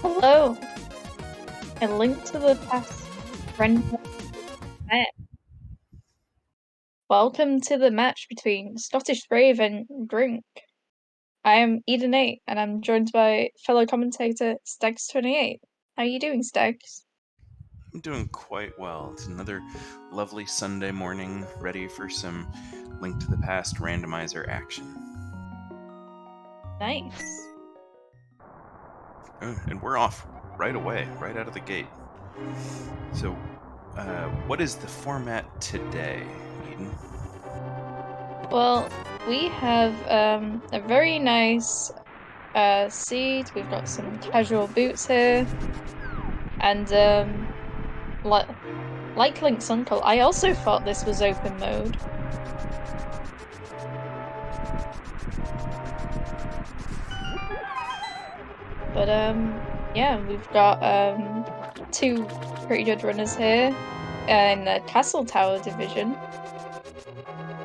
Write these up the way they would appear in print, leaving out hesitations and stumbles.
Hello, a link to the past friend met. Welcome to the match between Scottish Brave and Gr1nk. I am Eden8 and I'm joined by fellow commentator Stags28. How are you doing, Stags? I'm doing quite well. It's another lovely Sunday morning, ready for some Link to the Past randomizer action. Nice. And we're off right away, right out of the gate. So, what is the format today, Eden? Well, we have a very nice seed. We've got some casual boots here, and like Link's uncle, I also thought this was open mode. But yeah, we've got two pretty good runners here in the Castle Tower division.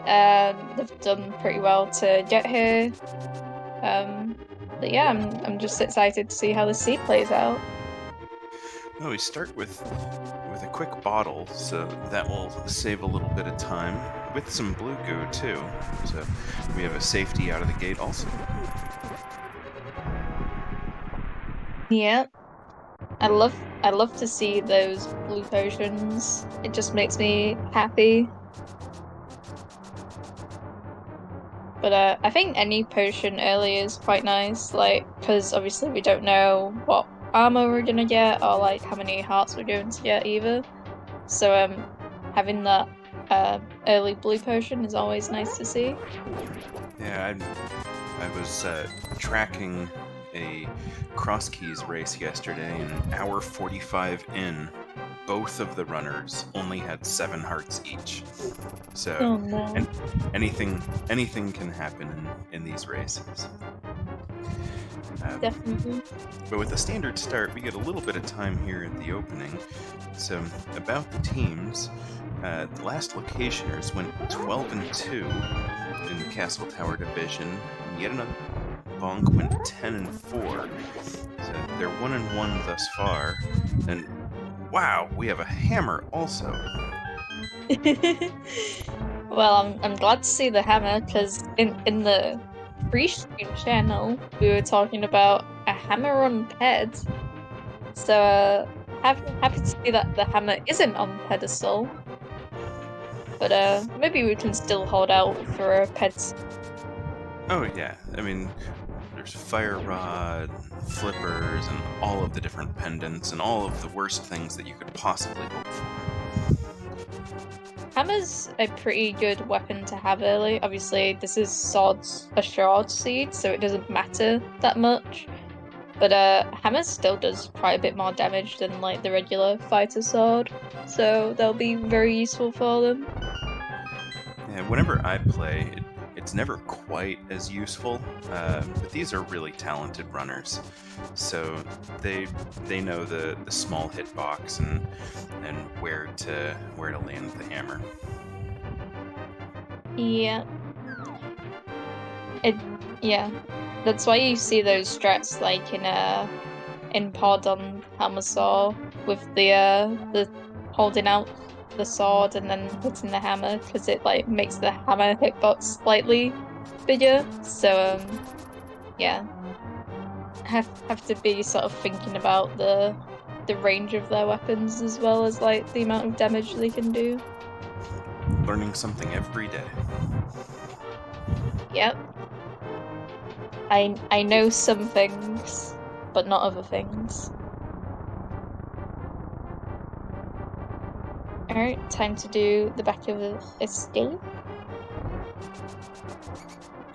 They've done pretty well to get here. But yeah, I'm just excited to see how the seed plays out. Well, we start with a quick bottle, so that will save a little bit of time, with some blue goo too. So we have a safety out of the gate also. Yeah. I love to see those blue potions. It just makes me happy. But I think any potion early is quite nice, like, because obviously we don't know what armor we're gonna get or like how many hearts we're going to get either. So having that early blue potion is always nice to see. Yeah, I was tracking a cross keys race yesterday, and hour 45 in, both of the runners only had 7 hearts each. So, Oh no. and anything can happen in these races. Definitely. But with a standard start, we get a little bit of time here at the opening. So, about the teams, the last locationers went 12-2 in the Castle Tower division, and yet another bonk went 10-4. So they're 1-1 thus far. And wow, we have a hammer also. Well, I'm glad to see the hammer because in the pre-stream channel we were talking about a hammer on ped. So happy to see that the hammer isn't on pedestal. But maybe we can still hold out for a ped. Oh yeah, I mean, there's fire rod, flippers, and all of the different pendants, and all of the worst things that you could possibly hope for. Hammer's a pretty good weapon to have early. Obviously, this is a shard seed, so it doesn't matter that much. But hammer still does quite a bit more damage than like the regular fighter sword, so they'll be very useful for them. Yeah, whenever I play, it's never quite as useful, but these are really talented runners, so they know the small hitbox and where to land the hammer. Yeah. It yeah. That's why you see those strats like in pod on hammer saw with the holding out the sword and then hitting the hammer because it like makes the hammer hitbox slightly bigger. So yeah. Have to be sort of thinking about the range of their weapons as well as like the amount of damage they can do. Learning something every day. Yep. I know some things, but not other things. Alright, time to do the back of the escape.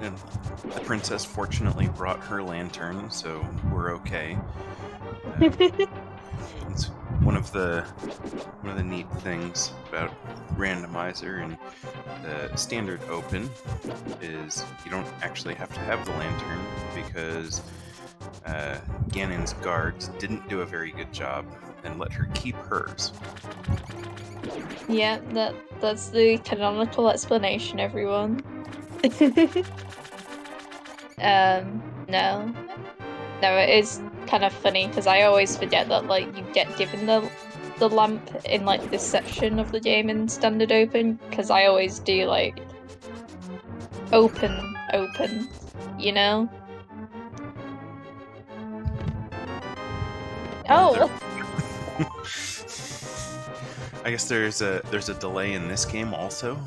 And the princess fortunately brought her lantern, so we're okay. It's one of the neat things about randomizer and the standard open is you don't actually have to have the lantern because Ganon's guards didn't do a very good job and let her keep hers. Yeah, that's the canonical explanation, everyone. No. No, it is kind of funny because I always forget that like you get given the lamp in like this section of the game in standard open, because I always do like open, you know? Well, Oh, I guess there's a delay in this game also.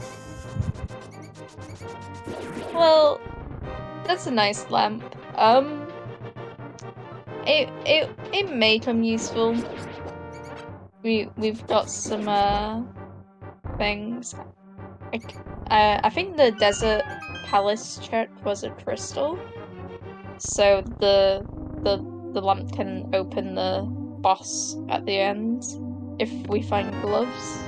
well, that's a nice lamp. It may come useful. We've got some things. I think the Desert Palace check was a crystal, so the lamp can open the boss at the end if we find gloves.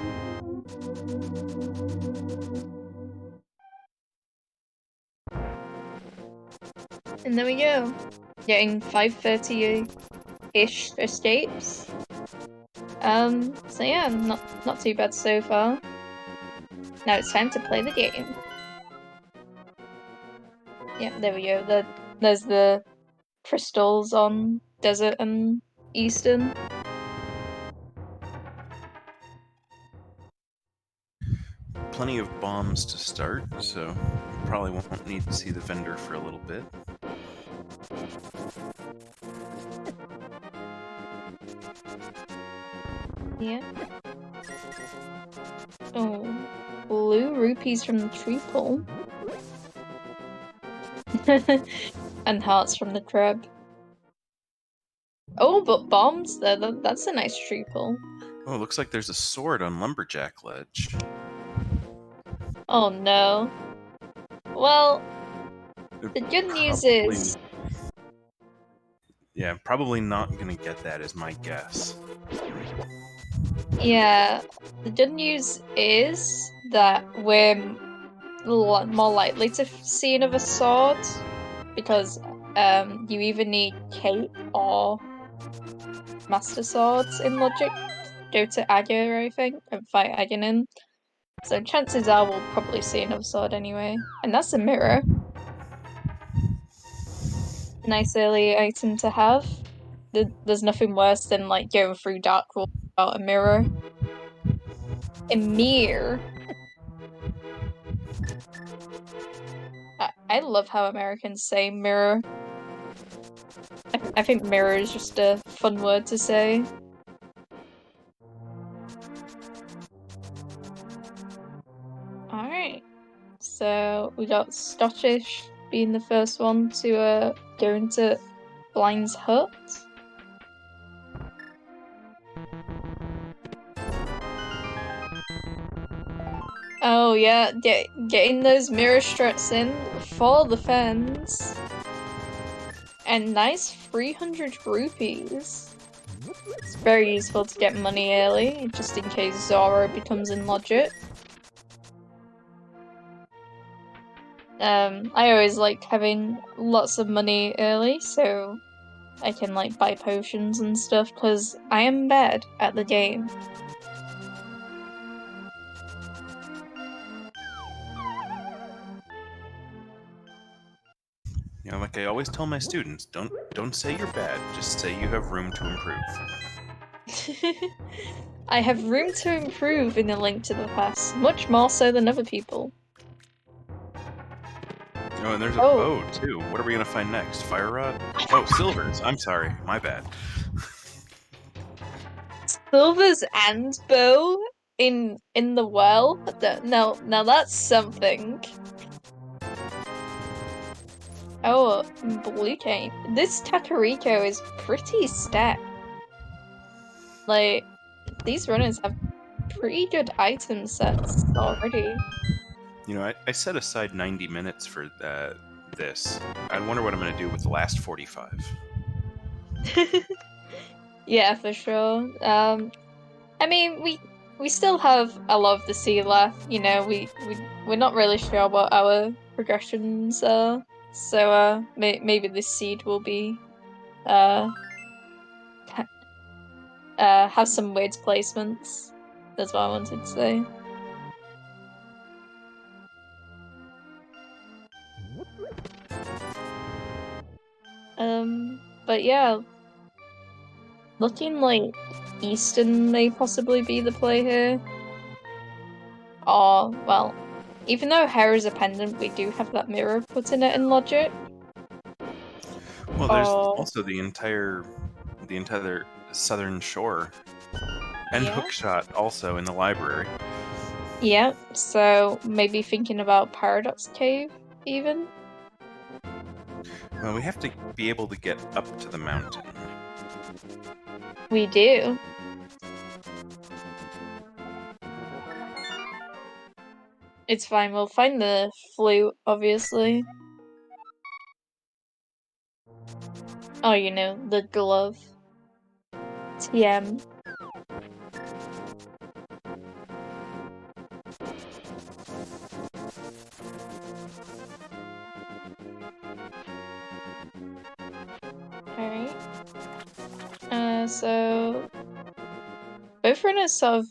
And there we go. Getting 530-ish escapes. So yeah, not too bad so far. Now it's time to play the game. Yeah, there we go. There's the crystals on Desert and Eastern. Plenty of bombs to start, so we probably won't need to see the vendor for a little bit. Yeah. Oh, blue rupees from the tree pole. And hearts from the crab. Oh, but bombs? That's a nice tree pull. Oh, looks like there's a sword on Lumberjack Ledge. Oh no. Well, the good news is... Yeah, probably not gonna get that is my guess. Yeah, the good news is that we're more likely to see another sword, because you either need cape or master swords in logic. Go to Agir, I think, and fight Aghanim. So chances are we'll probably see another sword anyway. And that's a mirror. Nice early item to have. There's nothing worse than like going through Dark World without a mirror. A mirror. I love how Americans say mirror. I think mirror is just a fun word to say. Alright. So we got Scottish being the first one to go into Blind's hut. Oh yeah, getting those mirror struts in for the fans. And nice 300 rupees. It's very useful to get money early, just in case Zoro becomes in logic. I always like having lots of money early, so I can like buy potions and stuff, because I am bad at the game. You know, like I always tell my students, don't say you're bad, just say you have room to improve. I have room to improve in A Link to the Past, much more so than other people. Oh, and there's a bow too. What are we gonna find next? Fire rod? Oh, silvers. I'm sorry, my bad. Silvers and bow in the well? Now that's something. Oh, blue cane. This Takariko is pretty stacked. Like, these runners have pretty good item sets already. You know, I set aside 90 minutes for this. I wonder what I'm gonna do with the last 45. Yeah, for sure. I mean, we still have a lot of the sea left. You know, we're not really sure what our progressions are. So maybe this seed will be uh have some weird placements. That's what I wanted to say. But yeah, looking like Eastern may possibly be the play here. Or, well, even though hair is a pendant, we do have that mirror put in it in logic. Well, there's Or, also the entire southern shore and yeah. Hookshot also in the library. Yeah, so maybe thinking about Paradox Cave, even? Well, we have to be able to get up to the mountain. We do. It's fine, we'll find the flute, obviously. Oh, you know, the glove. TM. Alright. So both runners sort of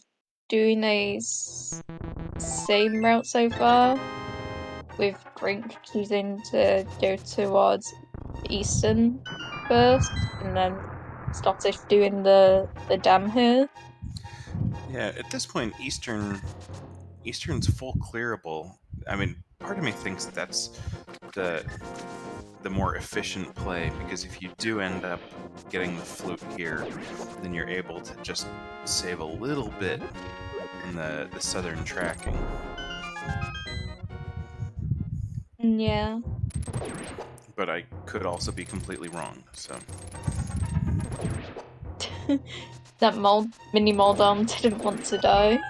doing a same route so far, with Gr1nk choosing to go towards Eastern first, and then Scottish doing the dam here. Yeah, at this point, Eastern's full clearable. I mean, part of me thinks that's the the more efficient play, because if you do end up getting the flute here, then you're able to just save a little bit in the southern tracking. Yeah. But I could also be completely wrong, so. That mini Moldom didn't want to die.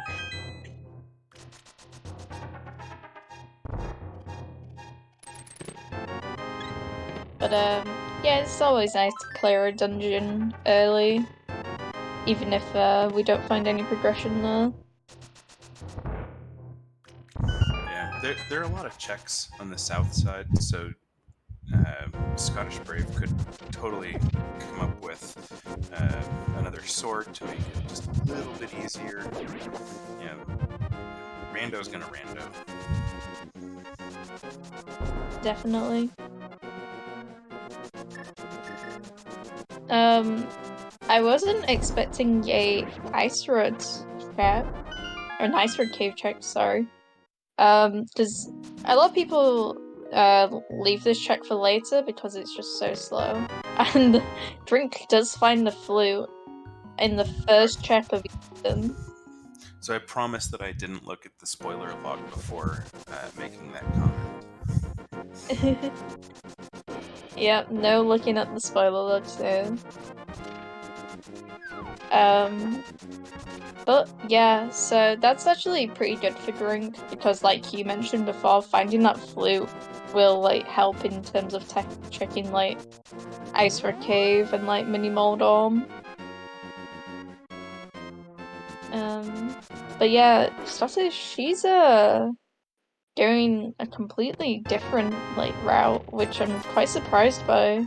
But yeah, it's always nice to clear a dungeon early, even if we don't find any progression there. Yeah, there are a lot of checks on the south side, so Scottish Brave could totally come up with another sword to make it just a little bit easier. You know, Rando's gonna rando. Definitely. I wasn't expecting a ice road check, or an ice road cave check, sorry. Because a lot of people leave this check for later because it's just so slow. And Gr1nk does find the flute in the first check of Ethan. So I promise that I didn't look at the spoiler log before making that comment. Yep, no looking at the spoiler log soon. But yeah, so that's actually pretty good for Gr1nk because, like you mentioned before, finding that flute will like help in terms of checking like Ice Red Cave and like Mini Moldorm. But yeah, Scottish, she's going a completely different like route, which I'm quite surprised by.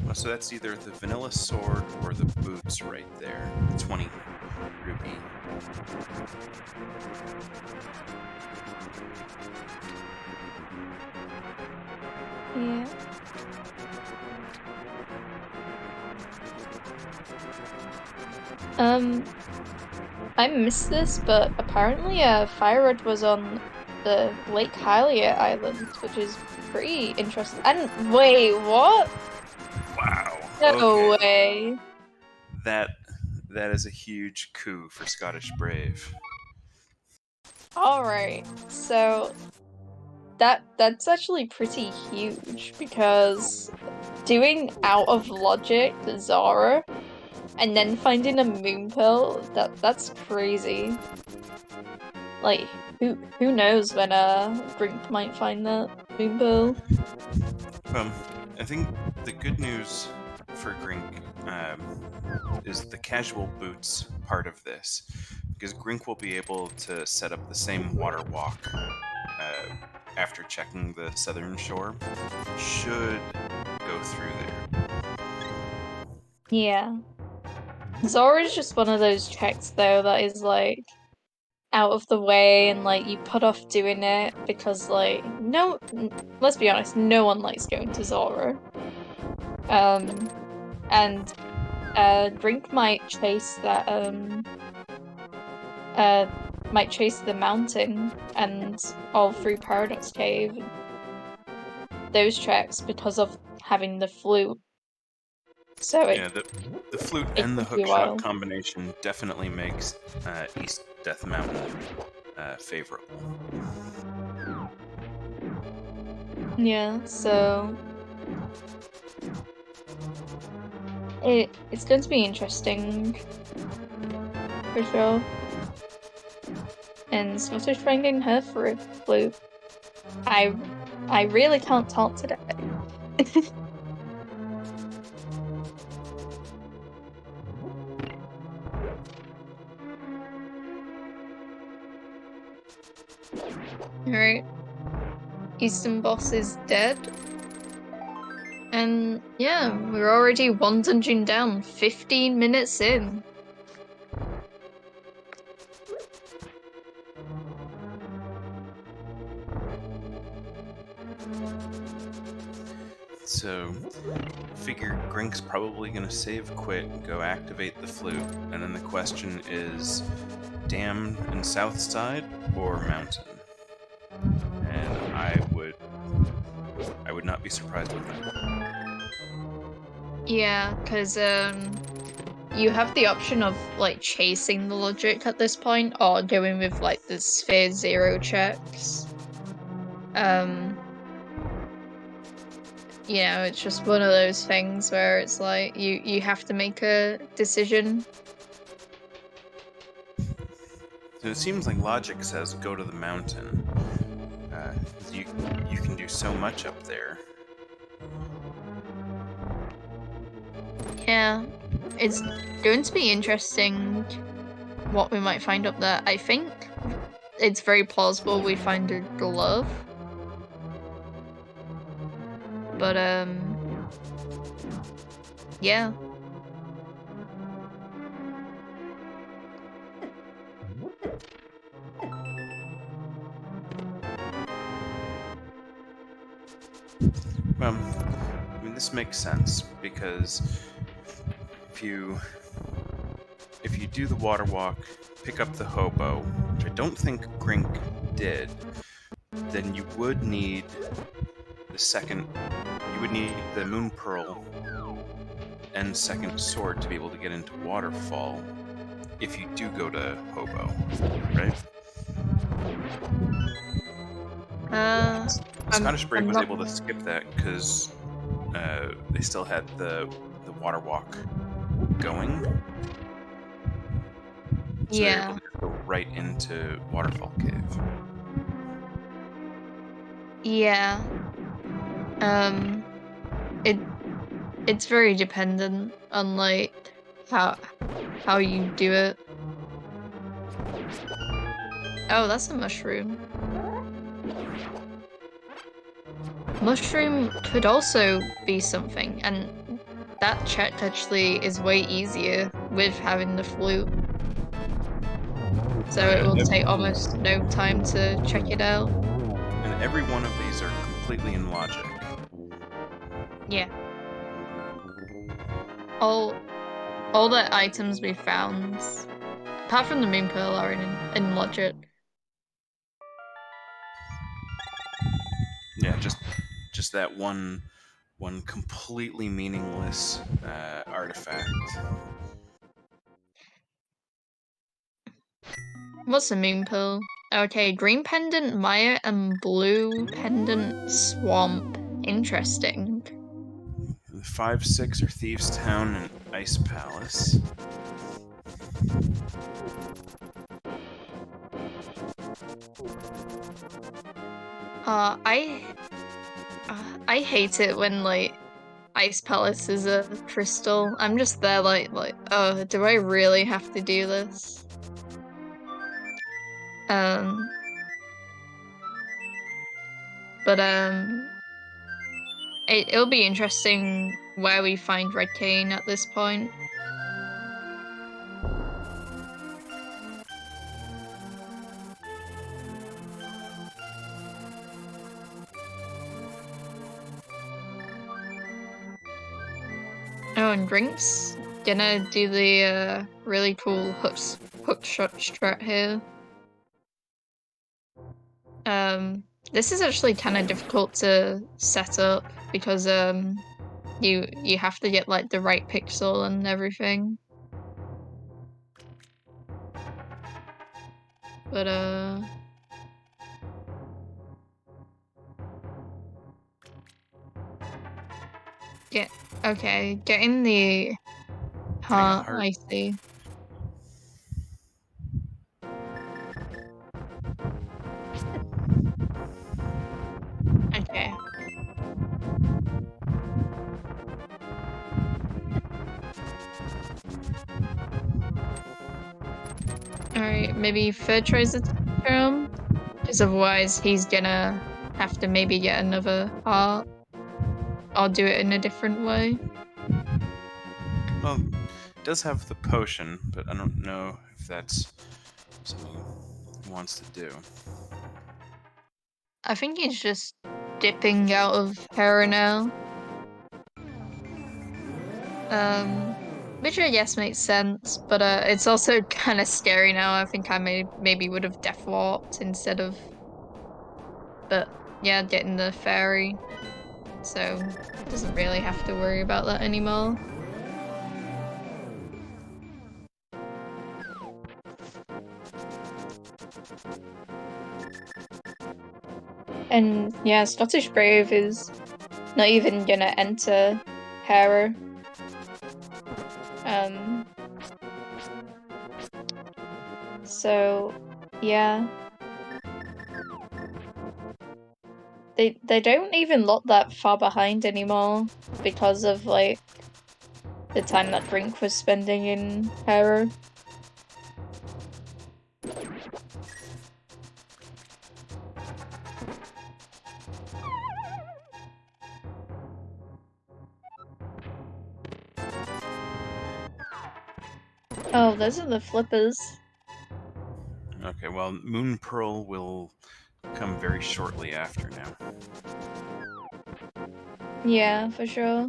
Well, so that's either the vanilla sword or the boots right there. 20 rupee. Yeah. I missed this, but apparently Fire Red was on the Lake Hylia Island, which is pretty interesting. And wait, what? Wow. No Okay. way. That is a huge coup for Scottish Brave. Alright, so that's actually pretty huge because doing out of logic Zara and then finding a moon pearl, that's crazy. Like who knows when Gr1nk might find that moon pearl. I think the good news for Gr1nk is the casual boots part of this, because Gr1nk will be able to set up the same water walk after checking the southern shore. Should go through there. Yeah. Zora is just one of those checks though that is like out of the way and like you put off doing it because like let's be honest, no one likes going to Zora. And Drink might chase that might chase the mountain and all through Paradox Cave. Those tracks because of having the flute. So Yeah, the flute it and the could be a hookshot while. combination definitely makes East Death Mountain favorable. Yeah, so it's going to be interesting for sure. And Scottish bringing her for a flute. I really can't talk today. Alright. Eastern boss is dead. And yeah, we're already one dungeon down, 15 minutes in. So, figure Grink's probably going to save quit and go activate the flute, and then the question is Dam and South Side or Mountain? And I would not be surprised with that. Yeah, because you have the option of like chasing the logic at this point or going with like the sphere 0 checks. You know, it's just one of those things where it's like you have to make a decision. So it seems like logic says go to the mountain. You can do so much up there. Yeah, it's going to be interesting what we might find up there. I think it's very plausible we find a glove. But yeah. Well, I mean, this makes sense because if you do the water walk, pick up the hobo, which I don't think Grink did, then you would need the second. You would need the Moon Pearl and second sword to be able to get into Waterfall. If you do go to hobo, right? Scottish Brave I'm was not. able to skip that because they still had the water walk going, so they're able Yeah. to just go right into Waterfall Cave. Yeah. It it's very dependent on like how you do it. Oh, that's a mushroom. Mushroom could also be something, and that check actually is way easier with having the flute. So it will take almost no time to check it out. And every one of these are completely in logic. Yeah. All the items we found, apart from the moon pearl, are in logic. Yeah, just that one completely meaningless artifact. What's a moon pearl? Okay, green pendant Maya and blue pendant swamp. Interesting. The 5-6 are Thieves Town and Ice Palace. I hate it when like Ice Palace is a crystal. I'm just there like oh, do I really have to do this? Um, but it'll be interesting where we find Red Cane at this point. Grink's gonna do the really cool hook shot strat here. This is actually kind of difficult to set up because you have to get like the right pixel and everything. But getting the heart, I see. Okay. Alright, maybe Fur tries to him, because otherwise he's gonna have to maybe get another heart. Or do it in a different way. Well, it does have the potion, but I don't know if that's something he wants to do. I think he's just dipping out of Hera now. Which I guess makes sense, but it's also kind of scary now. I think I maybe would have death warped instead of, but yeah, getting the fairy, so doesn't really have to worry about that anymore. And yeah, Scottish Brave is not even gonna enter Hera. So yeah. They don't even look that far behind anymore because of like the time that Gr1nk was spending in Hera. Oh, those are the flippers. Okay, well, Moon Pearl will come very shortly after now. Yeah, for sure.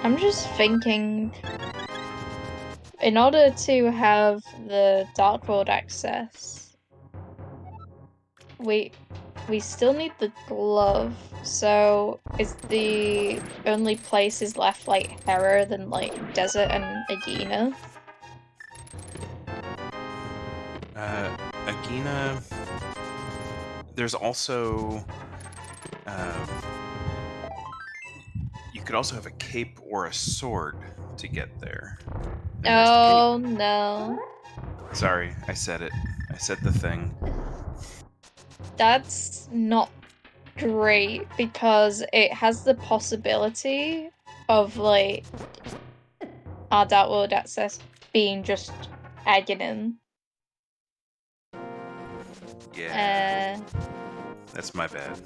I'm just thinking, in order to have the Dark World access, we still need the glove. So is the only places left like Hera, then like Desert and Agena? Agena. There's also. You could also have a cape or a sword to get there. Oh no. Sorry, I said it. I said the thing. That's not great because it has the possibility of like our Dark World access being just Aghanim. Yeah. That's my bad.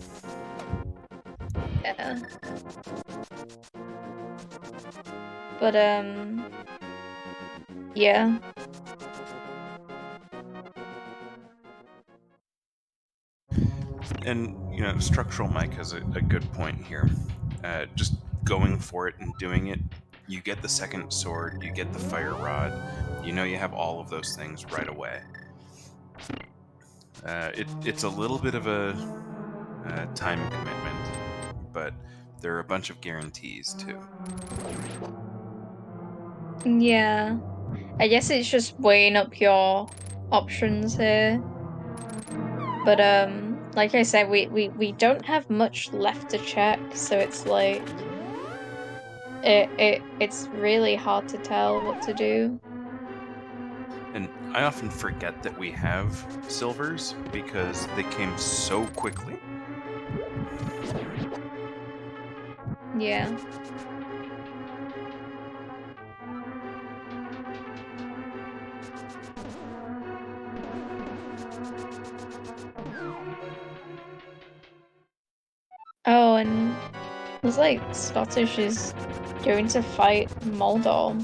Yeah. But yeah. And, Structural Mike has a good point here. Just going for it and doing it, you get the second sword, you get the fire rod, you have all of those things right away. It's a little bit of a time commitment, but there are a bunch of guarantees too. Yeah. I guess it's just weighing up your options here. But like I said, we don't have much left to check, so it's like it's really hard to tell what to do. And I often forget that we have silvers because they came so quickly. Yeah. Oh, and looks like Scottish is going to fight Moldor.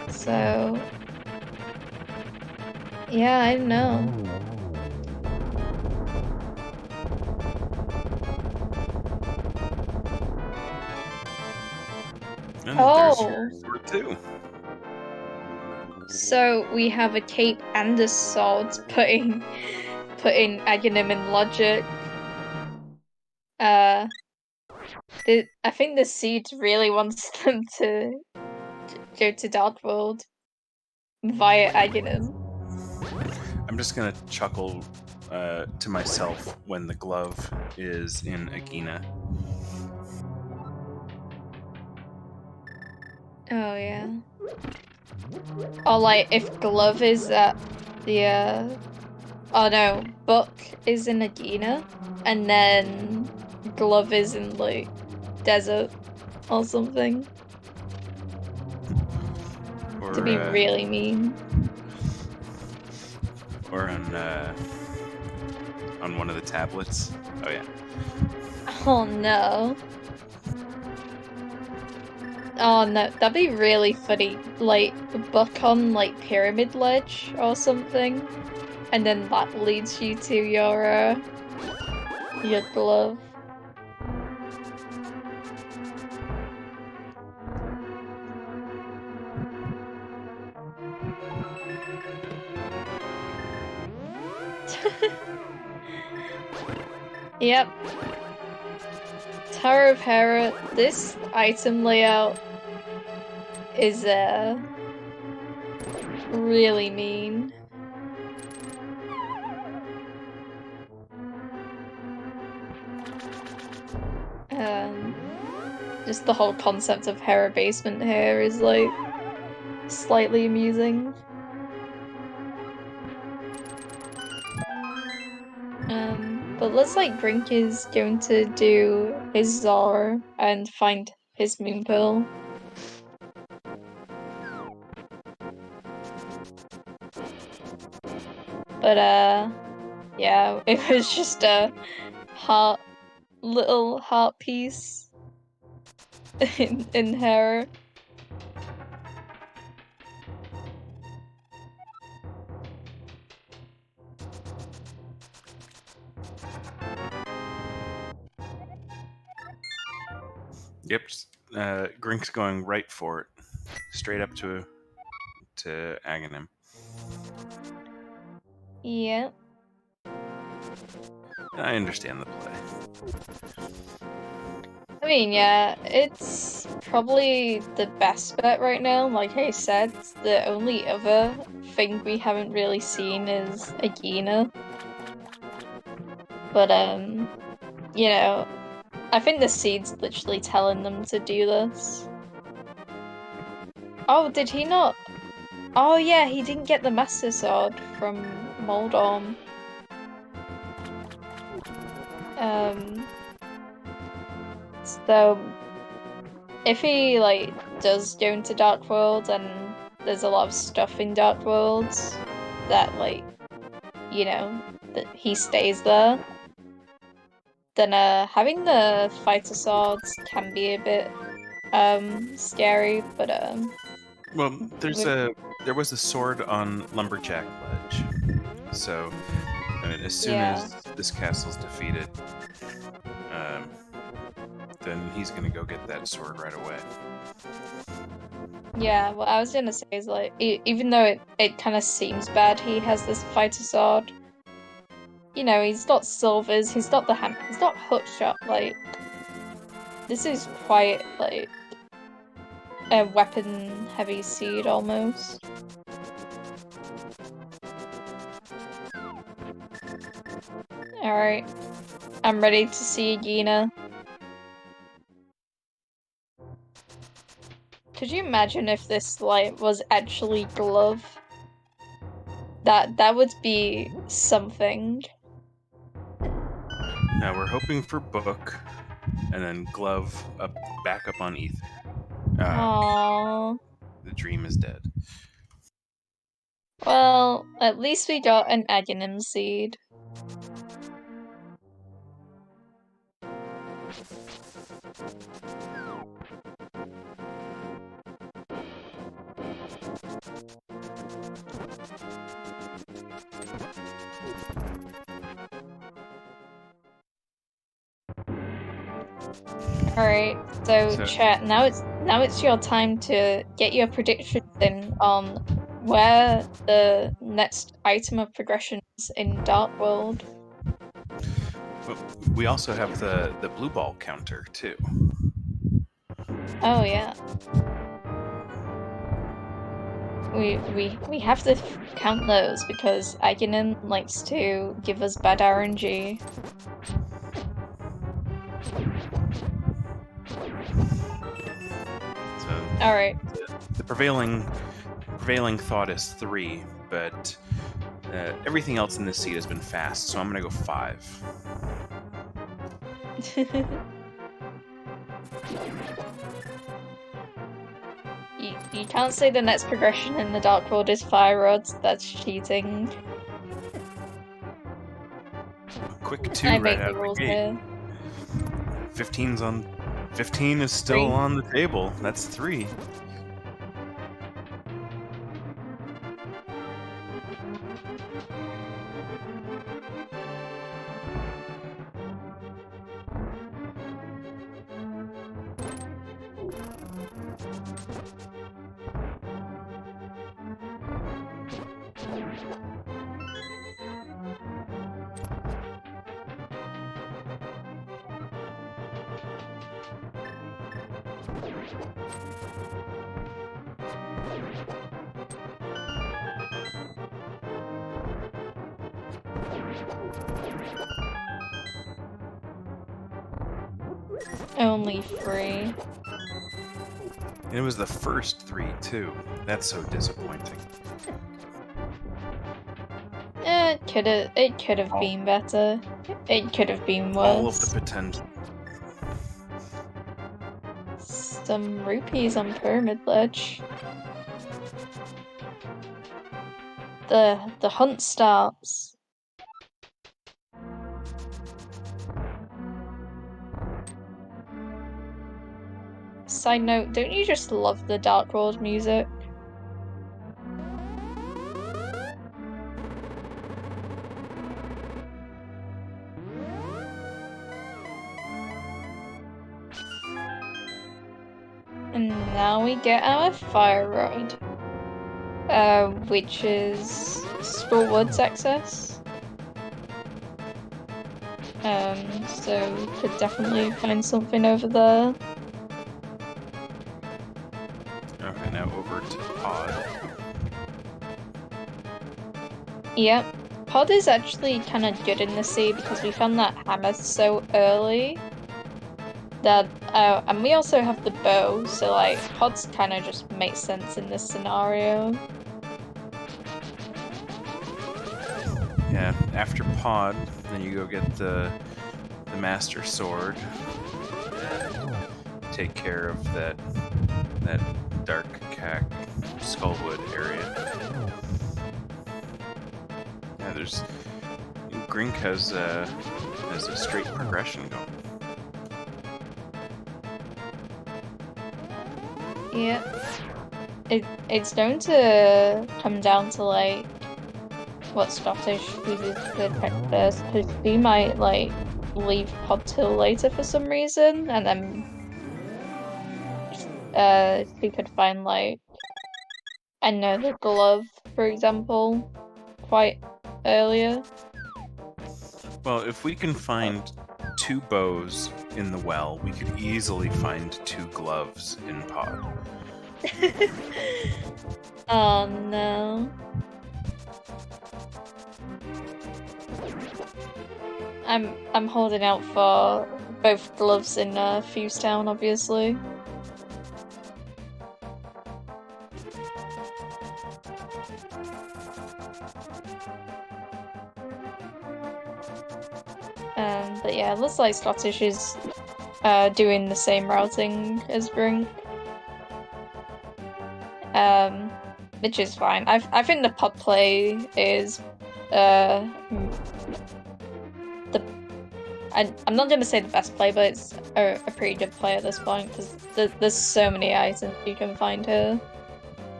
So yeah, I don't know. And there's your Oh, sword too. so we have a cape and a sword putting Aghanim in logic. I think the seed really wants them to go to Dark World via Aghanim. I'm just gonna chuckle to myself when the glove is in Agina. Oh yeah. Or like if Glove is at the oh no, Book is in Agina and then Glove is in like desert or something. Or To be really mean. or on one of the tablets. Oh yeah. Oh no. Oh no, that'd be really funny. Like Buck on like Pyramid Ledge or something. And then that leads you to your glove. Yep. Tower of Hera, this item layout is really mean. Just the whole concept of Hera basement here is like slightly amusing. But looks like Gr1nk is going to do his Zara and find his moon pearl. But yeah, it was just a little heart piece in Hera. Yep. Grink's going right for it, straight up to Aghanim. Yeah. I understand the play. I mean, yeah, it's probably the best bet right now. Like I said, the only other thing we haven't really seen is Agina. But you know, I think the seed's literally telling them to do this. Oh, did he not? Oh yeah, he didn't get the Master Sword from Moldorm. So if he like does go into Dark World and there's a lot of stuff in Dark Worlds that like, that he stays there, then having the fighter swords can be a bit scary, but Well, with there was a sword on Lumberjack Ledge, so I mean, as soon yeah. as this castle's defeated, um, then he's gonna go get that sword right away. Yeah, what I was gonna say is like even though it kind of seems bad he has this fighter sword, he's not Silvers, he's not he's not Hookshot, like this is quite like a weapon heavy seed almost. Alright. I'm ready to see Gina. Could you imagine if this like was actually Glove? That would be something. Now we're hoping for Book, and then Glove back up on Ether. Aww. The dream is dead. Well, at least we got an Aghanim seed. Alright, so chat, now it's your time to get your predictions in on where the next item of progression is in Dark World. But we also have the blue ball counter too. Oh yeah. We have to count those because Aghanim likes to give us bad RNG. So Alright. the prevailing thought is 3, but everything else in this seed has been fast, so I'm gonna go 5. You can't say the next progression in the Dark World is Fire Rods, that's cheating. Quick 2 I right make out the of rules the gate. here. 15 is still 3. on the table. That's 3. Only 3. And it was the first 3 too. That's so disappointing. It could have been better. It could have been worse. All of the potential. Some rupees on Pyramid Ledge. The hunt starts. Side note, don't you just love the Dark World music? And now we get our Fire Rod. Which is Spore Woods access. So we could definitely find something over there. Okay, now over to Pod. Yep. Pod is actually kind of good in the sea because we found that hammer so early. That, and we also have the bow, so like, Pod's kind of just makes sense in this scenario. Yeah, after Pod, then you go get the Master Sword and take care of that Dark Cack Skullwood area. Yeah, there's Gr1nk has a straight progression going. Yeah. It's going to come down to like what Scottish uses to pick first, because we might like leave Pod till later for some reason, and then we could find like another glove, for example, quite earlier. Well, if we can find 2 bows in the well, we could easily find 2 gloves in Pod. Oh no. I'm holding out for both gloves in Fusetown, obviously. But yeah, it looks like Scottish is doing the same routing as Gr1nk. which is fine. I think the pub play is I'm not gonna say the best play, but it's a pretty good play at this point because there's so many items you can find here.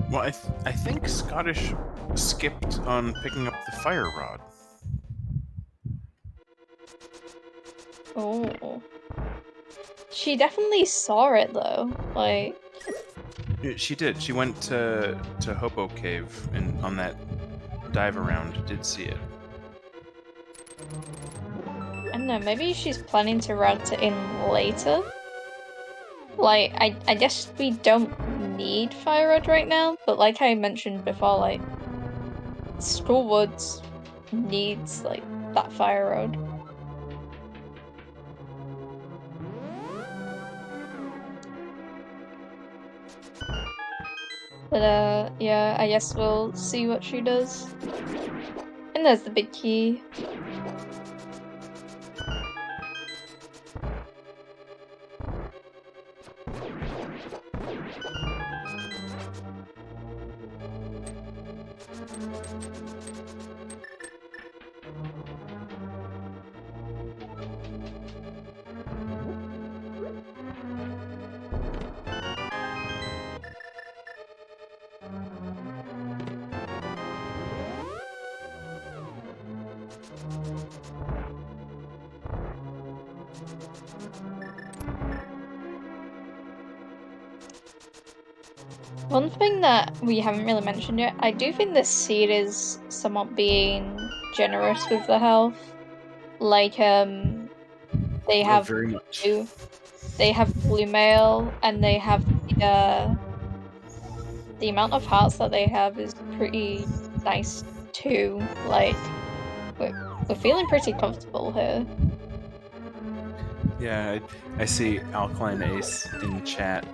Well, I think Scottish skipped on picking up the fire rod. Oh, she definitely saw it though. Like, She did. She went to Hobo Cave and on that dive around did see it. I don't know. Maybe she's planning to route it in later. Like, I guess we don't need fire rod right now, but like I mentioned before, like Schoolwoods needs like that fire rod. But yeah, I guess we'll see what she does. And there's the big key. One thing that we haven't really mentioned yet, I do think this seed is somewhat being generous with the health. Like, they have very much. they have blue mail, and they have the amount of hearts that they have is pretty nice too. Like, we're feeling pretty comfortable here. Yeah, I see Alkaline Ace in chat.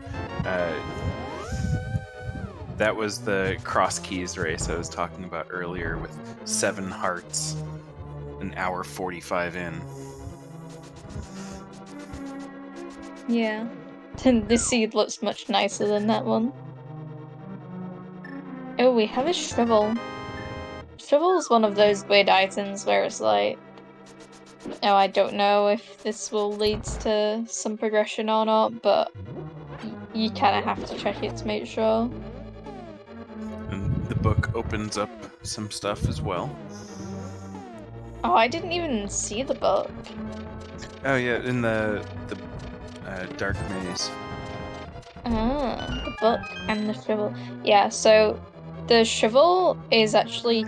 That was the cross keys race I was talking about earlier with 7 hearts, an hour 45 in. Yeah. This seed looks much nicer than that one. Oh, we have a shovel. Shovel is one of those weird items where it's like, oh, I don't know if this will lead to some progression or not, but you kind of have to check it to make sure. And the book opens up some stuff as well. Oh, I didn't even see the book. Oh yeah, in the dark maze. Ah, the book and the shovel. Yeah, so the shovel is actually,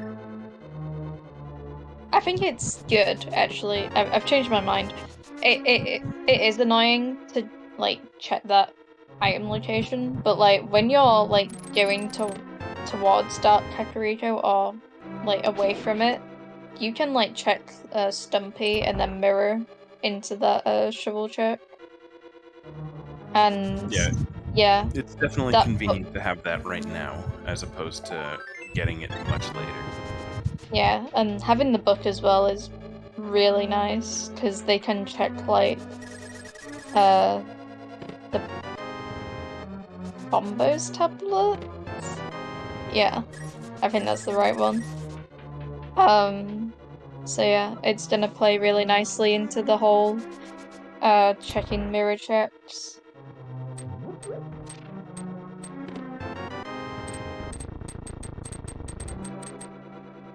I think it's good, actually. I've changed my mind. It is annoying to, like, check that item location, but, like, when you're, like, going towards Dark Kakariko or, like, away from it, you can, like, check Stumpy and then mirror into that shovel check. And yeah, It's definitely that convenient to have that right now, as opposed to getting it much later. yeah, and having the book as well is really nice because they can check like the Bombos tablet. Yeah, I think that's the right one. So yeah, it's gonna play really nicely into the whole checking mirror checks.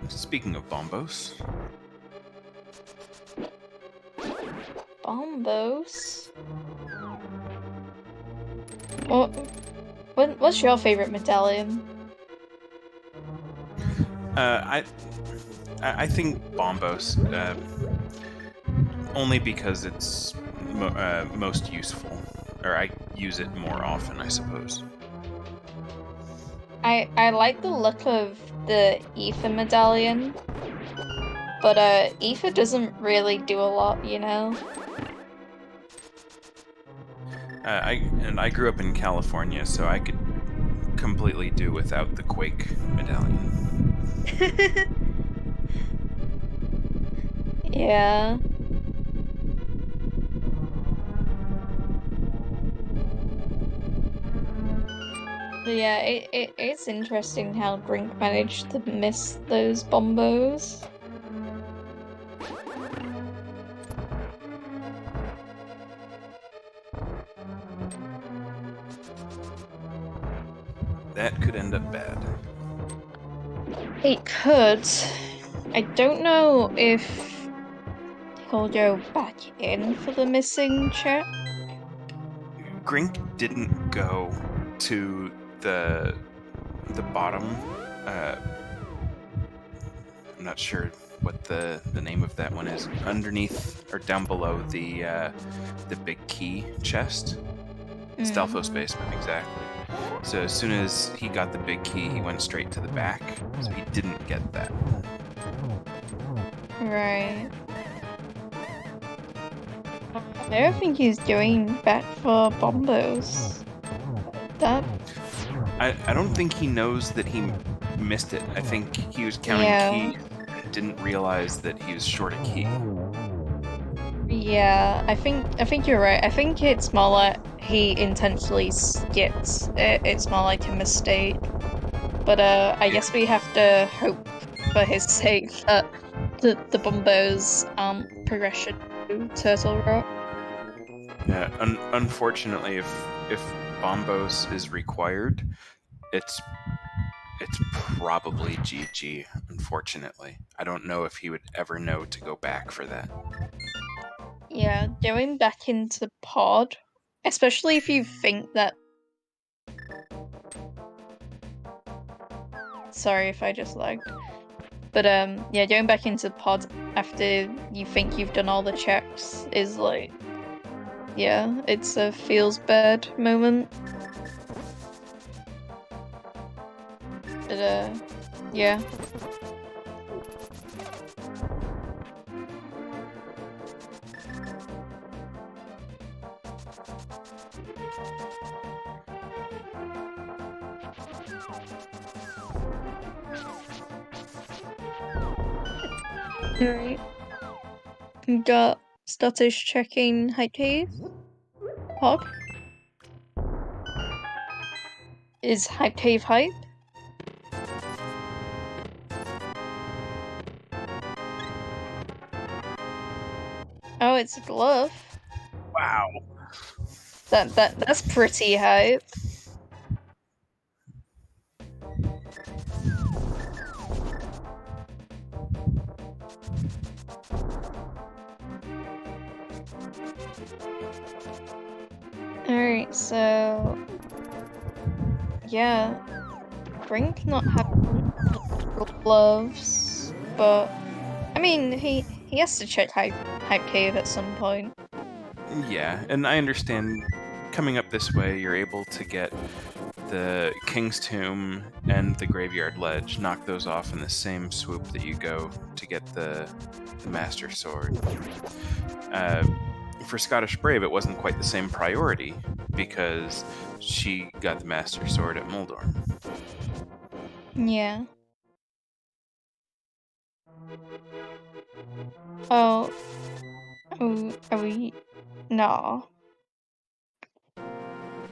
Speaking of bombos. Bombos? What's your favorite medallion? I think bombos, only because it's most useful, or I use it more often, I suppose. I like the look of the Aoife medallion, but Aoife doesn't really do a lot, you know? I grew up in California, so I could completely do without the Quake medallion. Yeah. Yeah, it's interesting how Gr1nk managed to miss those bombos. That could end up bad. It could. I don't know if he'll go back in for the missing check. Gr1nk didn't go to the bottom. I'm not sure what the name of that one is. Underneath or down below the big key chest. Stalfos basement, exactly. So as soon as he got the big key, he went straight to the back. So he didn't get that. Right. I don't think he's going back for bombos. That. I don't think he knows that he missed it. I think he was counting keys and didn't realize that he was short a key. Yeah, I think you're right. I think it's more like he intentionally skipped it. It's more like a mistake. But I guess we have to hope for his sake that the bombos progression to Turtle Rock. Yeah, unfortunately, if Bombos is required, it's probably GG. Unfortunately, I don't know if he would ever know to go back for that. Yeah, going back into pod, especially if you think that. Sorry if I just lagged. But yeah, going back into pod after you think you've done all the checks is like, yeah, it's a feels bad moment. But yeah. Alright. Got Scottish checking Hype Cave. Pod. Is Hype Cave hype? Oh, it's a glove. Wow. That's pretty hype. Alright, so yeah, Gr1nk not having gloves, but I mean he has to check Hype Cave at some point. Yeah, and I understand. Coming up this way, you're able to get the King's Tomb and the Graveyard Ledge. Knock those off in the same swoop that you go to get the Master Sword. For Scottish Brave, it wasn't quite the same priority because she got the Master Sword at Moldorm. Yeah. Oh, are we? No.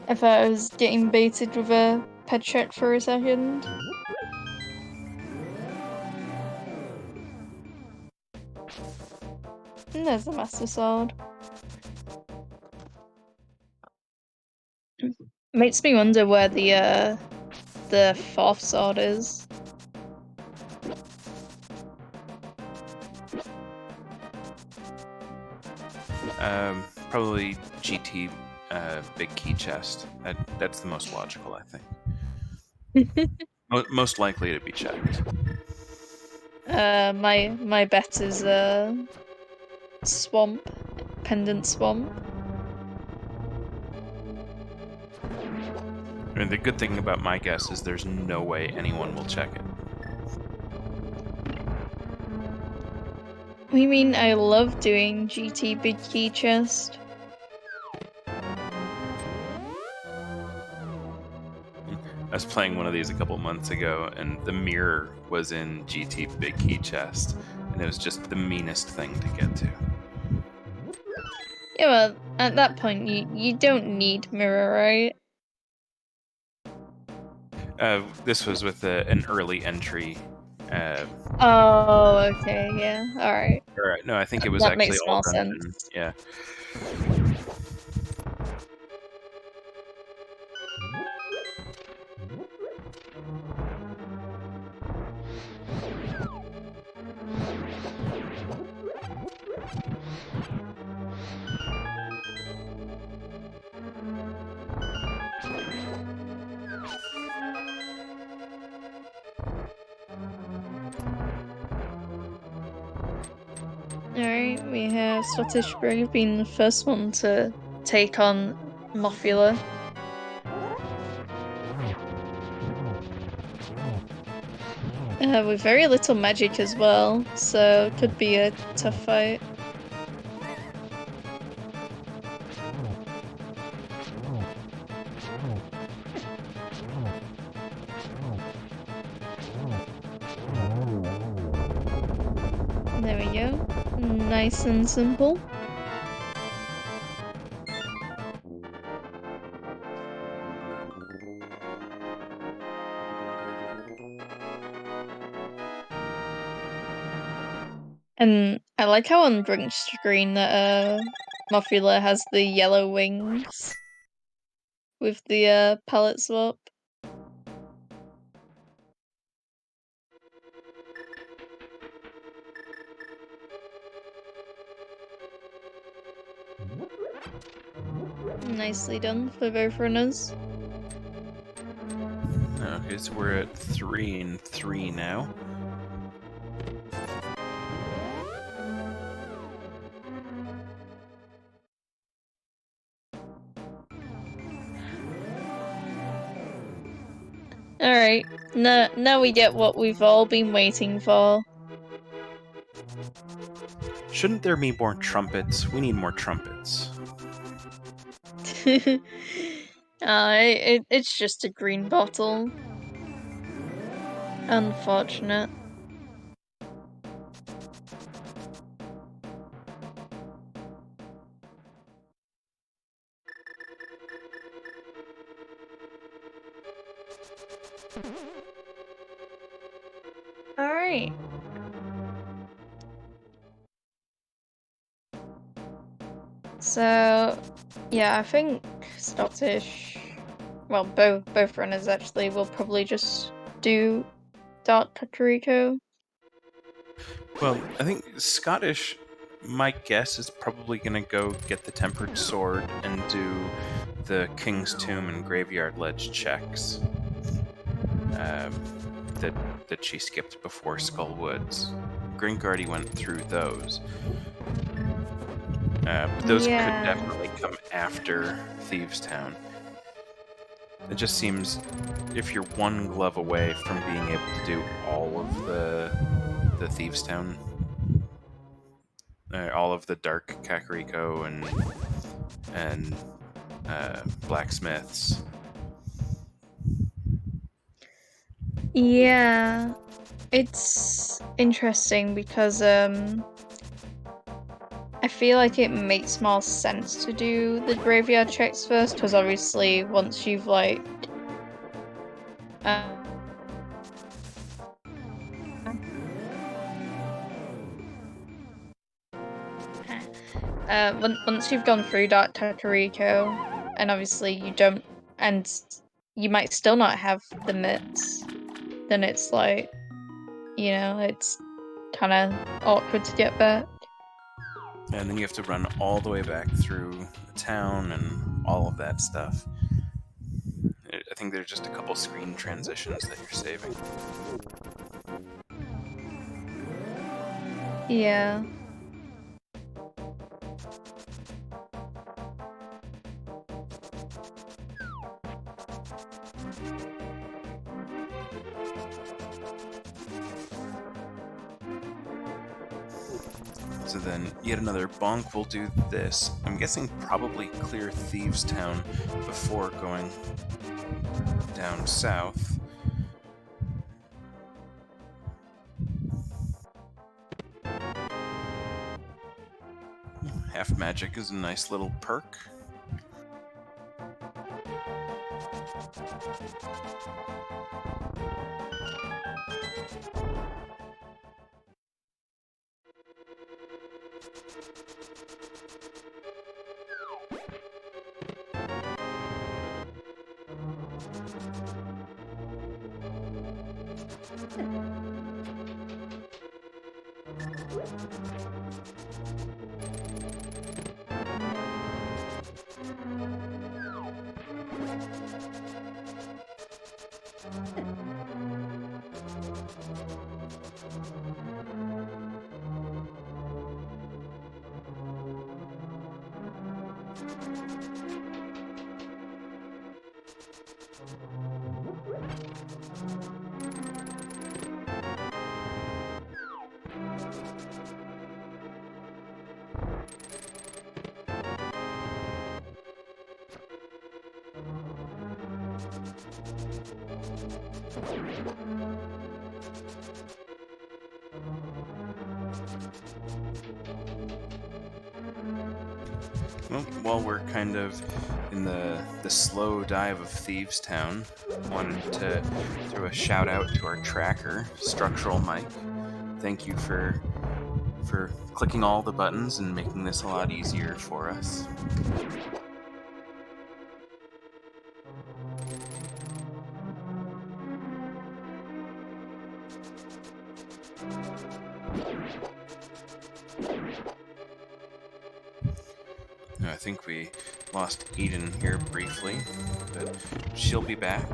I thought I was getting baited with a pet check for a second. And there's the Master Sword. Makes me wonder where the fourth sword is. Probably GT big key chest. That's the most logical, I think. Most likely to be checked. My bet is swamp, pendant swamp. I mean, the good thing about my guess is there's no way anyone will check it. We mean I love doing GT big key chest. I was playing one of these a couple months ago, and the mirror was in GT Big Key Chest, and it was just the meanest thing to get to. Yeah, well, at that point you don't need mirror, right? This was with an early entry. Oh, okay, yeah, all right. Or, no, I think it was That actually makes all more dungeon. sense. Yeah. Alright, we have Scottish Brave being the first one to take on Mothula. With very little magic as well, so it could be a tough fight. There we go. Nice and simple. And I like how on Brink's screen that Mothula has the yellow wings with the palette swap. Nicely done for both runners. Okay, so we're at 3 and 3 now. Alright, now we get what we've all been waiting for. Shouldn't there be more trumpets? We need more trumpets. It's just a green bottle. Unfortunate. Alright. So, yeah, I think Scottish, well, both runners actually will probably just do Dark Kakariko. Well, I think Scottish, my guess is probably going to go get the Tempered Sword and do the King's Tomb and Graveyard Ledge checks that she skipped before Skull Woods. Gr1nk already went through those. But those could Yeah. definitely come after Thieves Town. It just seems if you're one glove away from being able to do all of the Thieves Town, all of the Dark Kakariko and blacksmiths. Yeah. It's interesting because I feel like it makes more sense to do the graveyard checks first, because obviously once you've like uh, once you've gone through Dark Kakariko, and obviously you don't, and you might still not have the mitts, then it's like, it's kind of awkward to get back. And then you have to run all the way back through the town and all of that stuff. I think there's just a couple screen transitions that you're saving. Yeah. So then yet another bonk will do this. I'm guessing probably clear Thieves Town before going down south. Half magic is a nice little perk. Well, while we're kind of in the slow dive of Thieves Town, wanted to throw a shout out to our tracker, Structural Mike. Thank you for clicking all the buttons and making this a lot easier for us. I think we lost Eden here briefly, but she'll be back.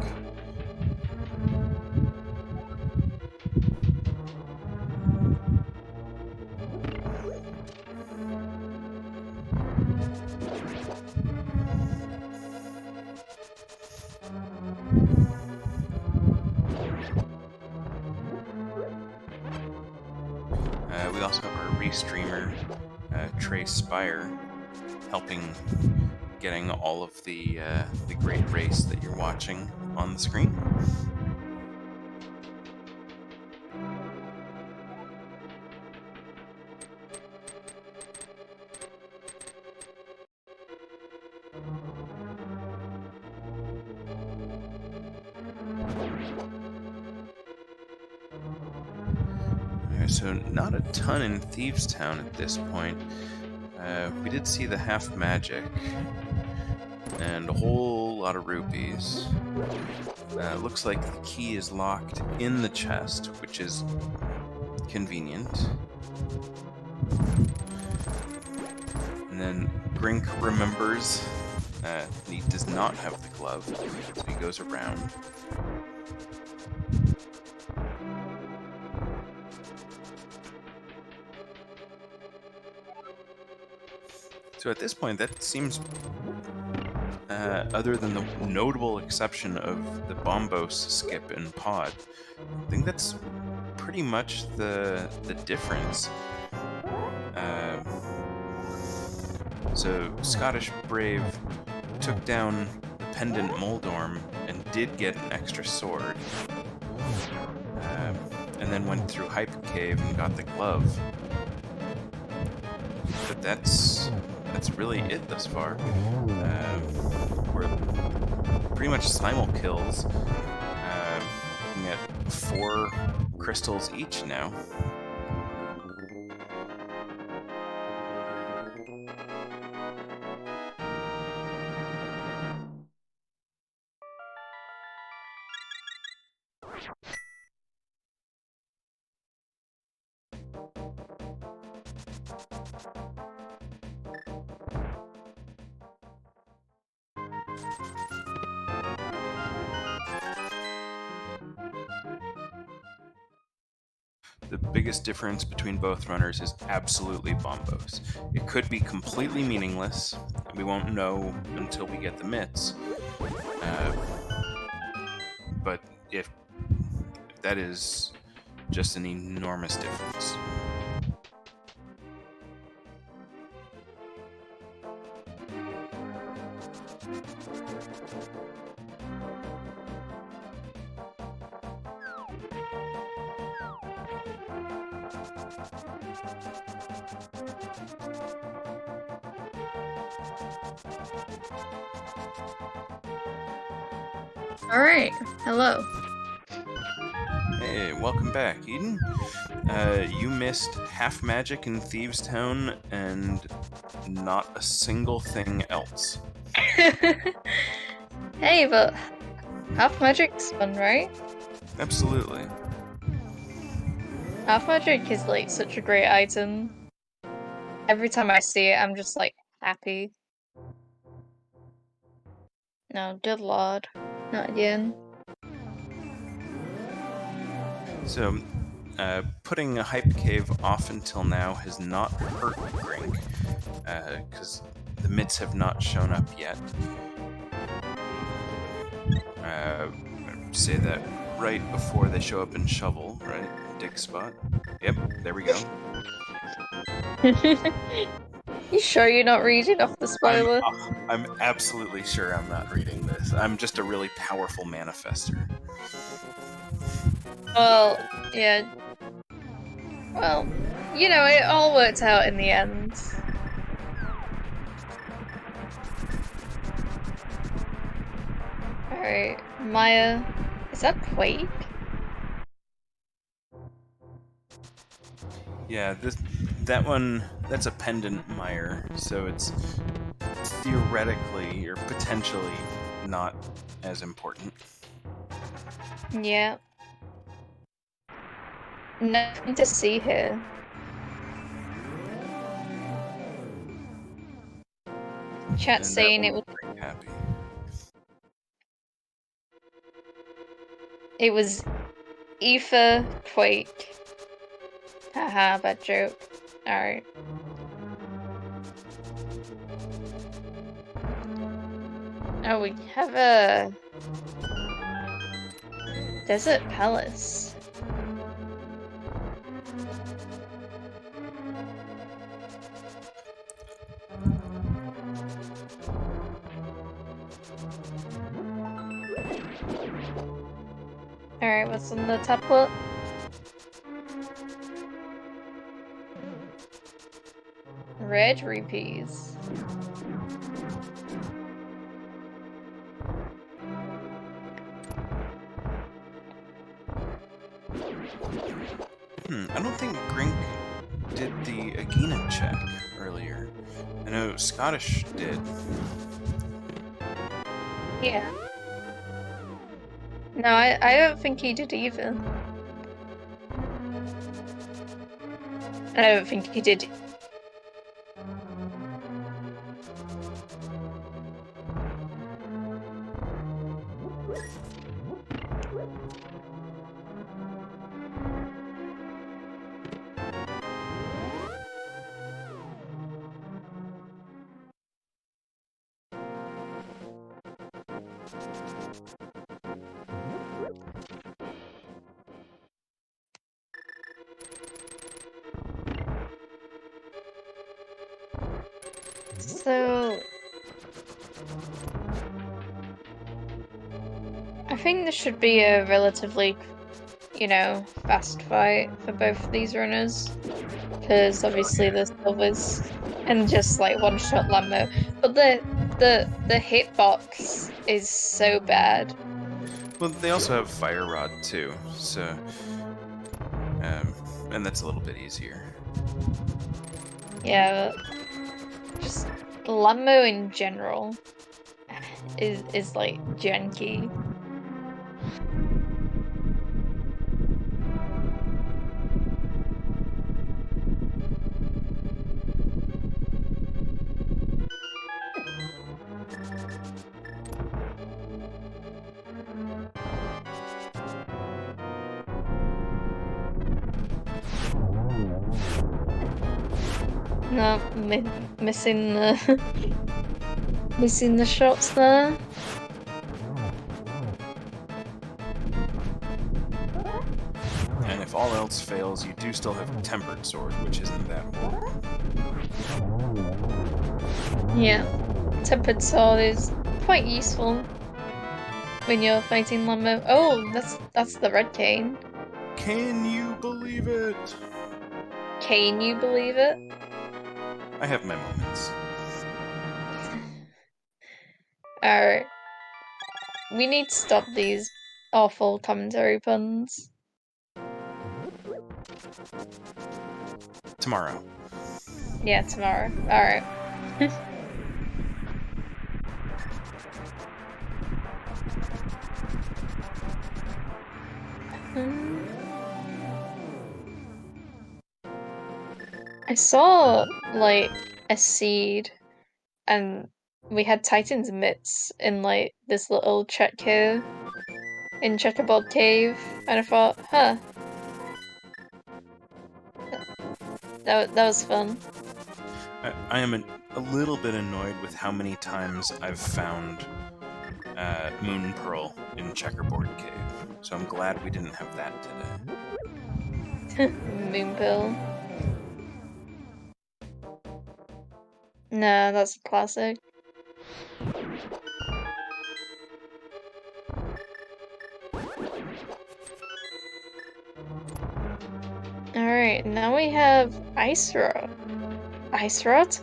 We also have our restreamer, Trey Spire, helping getting all of the great race that you're watching on the screen. So not a ton in Thieves Town at this point. We did see the half magic and a whole lot of rupees. Looks like the key is locked in the chest, which is convenient. And then Gr1nk remembers he does not have the glove, so he goes around. So at this point, that seems, other than the notable exception of the Bombos skip and pod, I think that's pretty much the difference. So Scottish Brave took down the Pendant Moldorm and did get an extra sword, and then went through Hype Cave and got the glove. But that's really it thus far. We're pretty much simul kills, looking at 4 crystals each now. The biggest difference between both runners is absolutely Bombos. It could be completely meaningless, and we won't know until we get the mitts. But if that is just an enormous difference. Alright, hello. Hey, welcome back, Eden. You missed half magic in Thieves Town and not a single thing else. Hey, but half magic's fun, right? Absolutely. Half magic is like such a great item. Every time I see it, I'm just like happy. No, good lord. Not again. So, putting a hype cave off until now has not hurt Grink, because the mitts have not shown up yet. Say that right before they show up in Shovel, right? Dig spot. Yep, there we go. You sure you're not reading off the spoiler? I'm absolutely sure I'm not reading this. I'm just a really powerful manifester. Well, yeah. Well, you know, it all worked out in the end. Alright, Maya. Is that Quake? Yeah, that one, that's a pendant mire, so it's theoretically or potentially not as important. Yeah. Nothing to see here. Chat And that saying will make Grink happy. it was Aoife Quake. Haha, bad joke. Alright. Oh, we have a Desert Palace. Alright, what's on the tablet? Red rupees. I don't think Grink did the Agena check earlier. I know Scottish did. Yeah. No, I don't think he did either. I don't think he did. So I think this should be a relatively, you know, fast fight for both of these runners. Because obviously the silvers and just like one shot Lambo. But the hitbox is so bad. Well, they also have Fire Rod too, so and that's a little bit easier. Yeah, just Lambo in general is like janky. No, missing the missing the shots there. And if all else fails, you do still have a Tempered Sword, which isn't that horrible. Yeah, tempered sword is quite useful when you're fighting Lambo. Oh, that's the red cane. Can you believe it? Can you believe it? I have my moments. Alright. we need to stop these awful commentary puns. Tomorrow. Yeah, tomorrow. Alright. I saw, like, a seed, and we had Titan's mitts in, like, this little check here in Checkerboard Cave, and I thought, huh, that was fun. I am a little bit annoyed with how many times I've found Moon Pearl in Checkerboard Cave, so I'm glad we didn't have that today. Moonpill. Nah, that's a classic. Alright, now we have Ice Rot. Ice Rot?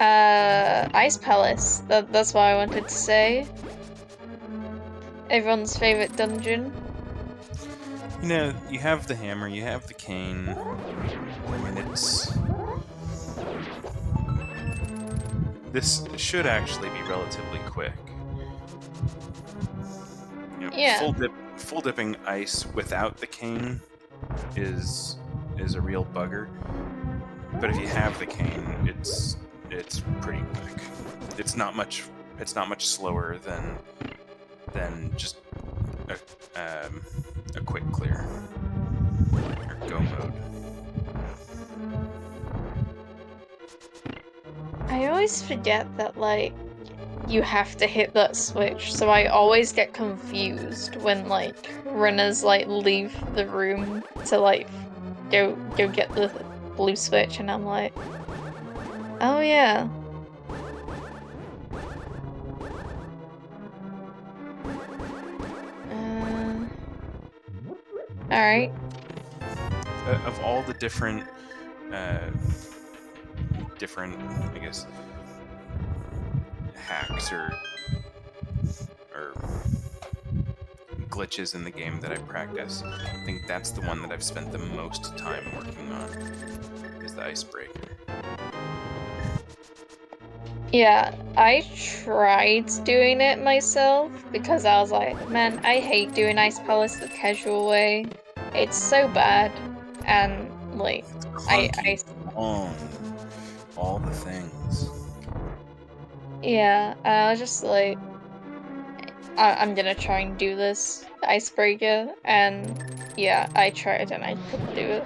Ice Palace. That's what I wanted to say. Everyone's favorite dungeon. You know, you have the hammer, you have the cane. I mean, this should actually be relatively quick. You know, Yeah. full dipping ice without the cane is a real bugger. But if you have the cane, it's pretty quick. It's not much slower than just a quick clear or go mode. I always forget that, like, you have to hit that switch, so I always get confused when, like, runners, like, leave the room to, like, go get the blue switch, and I'm like, oh yeah. Alright. Of all the different, I guess, hacks or glitches in the game that I practice, I think that's the one that I've spent the most time working on, is the icebreaker. Yeah, I tried doing it myself because I was like, man, I hate doing Ice Palace the casual way. It's so bad. And like It's clunky, long, all the things. Yeah, I was just like I'm gonna try and do this icebreaker, and yeah, I tried and I couldn't do it.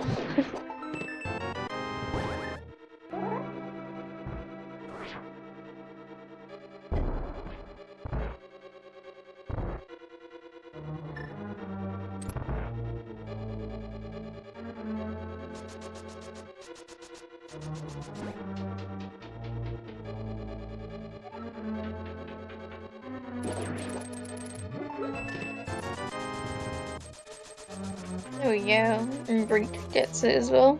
There we go, and Gr1nk gets it as well.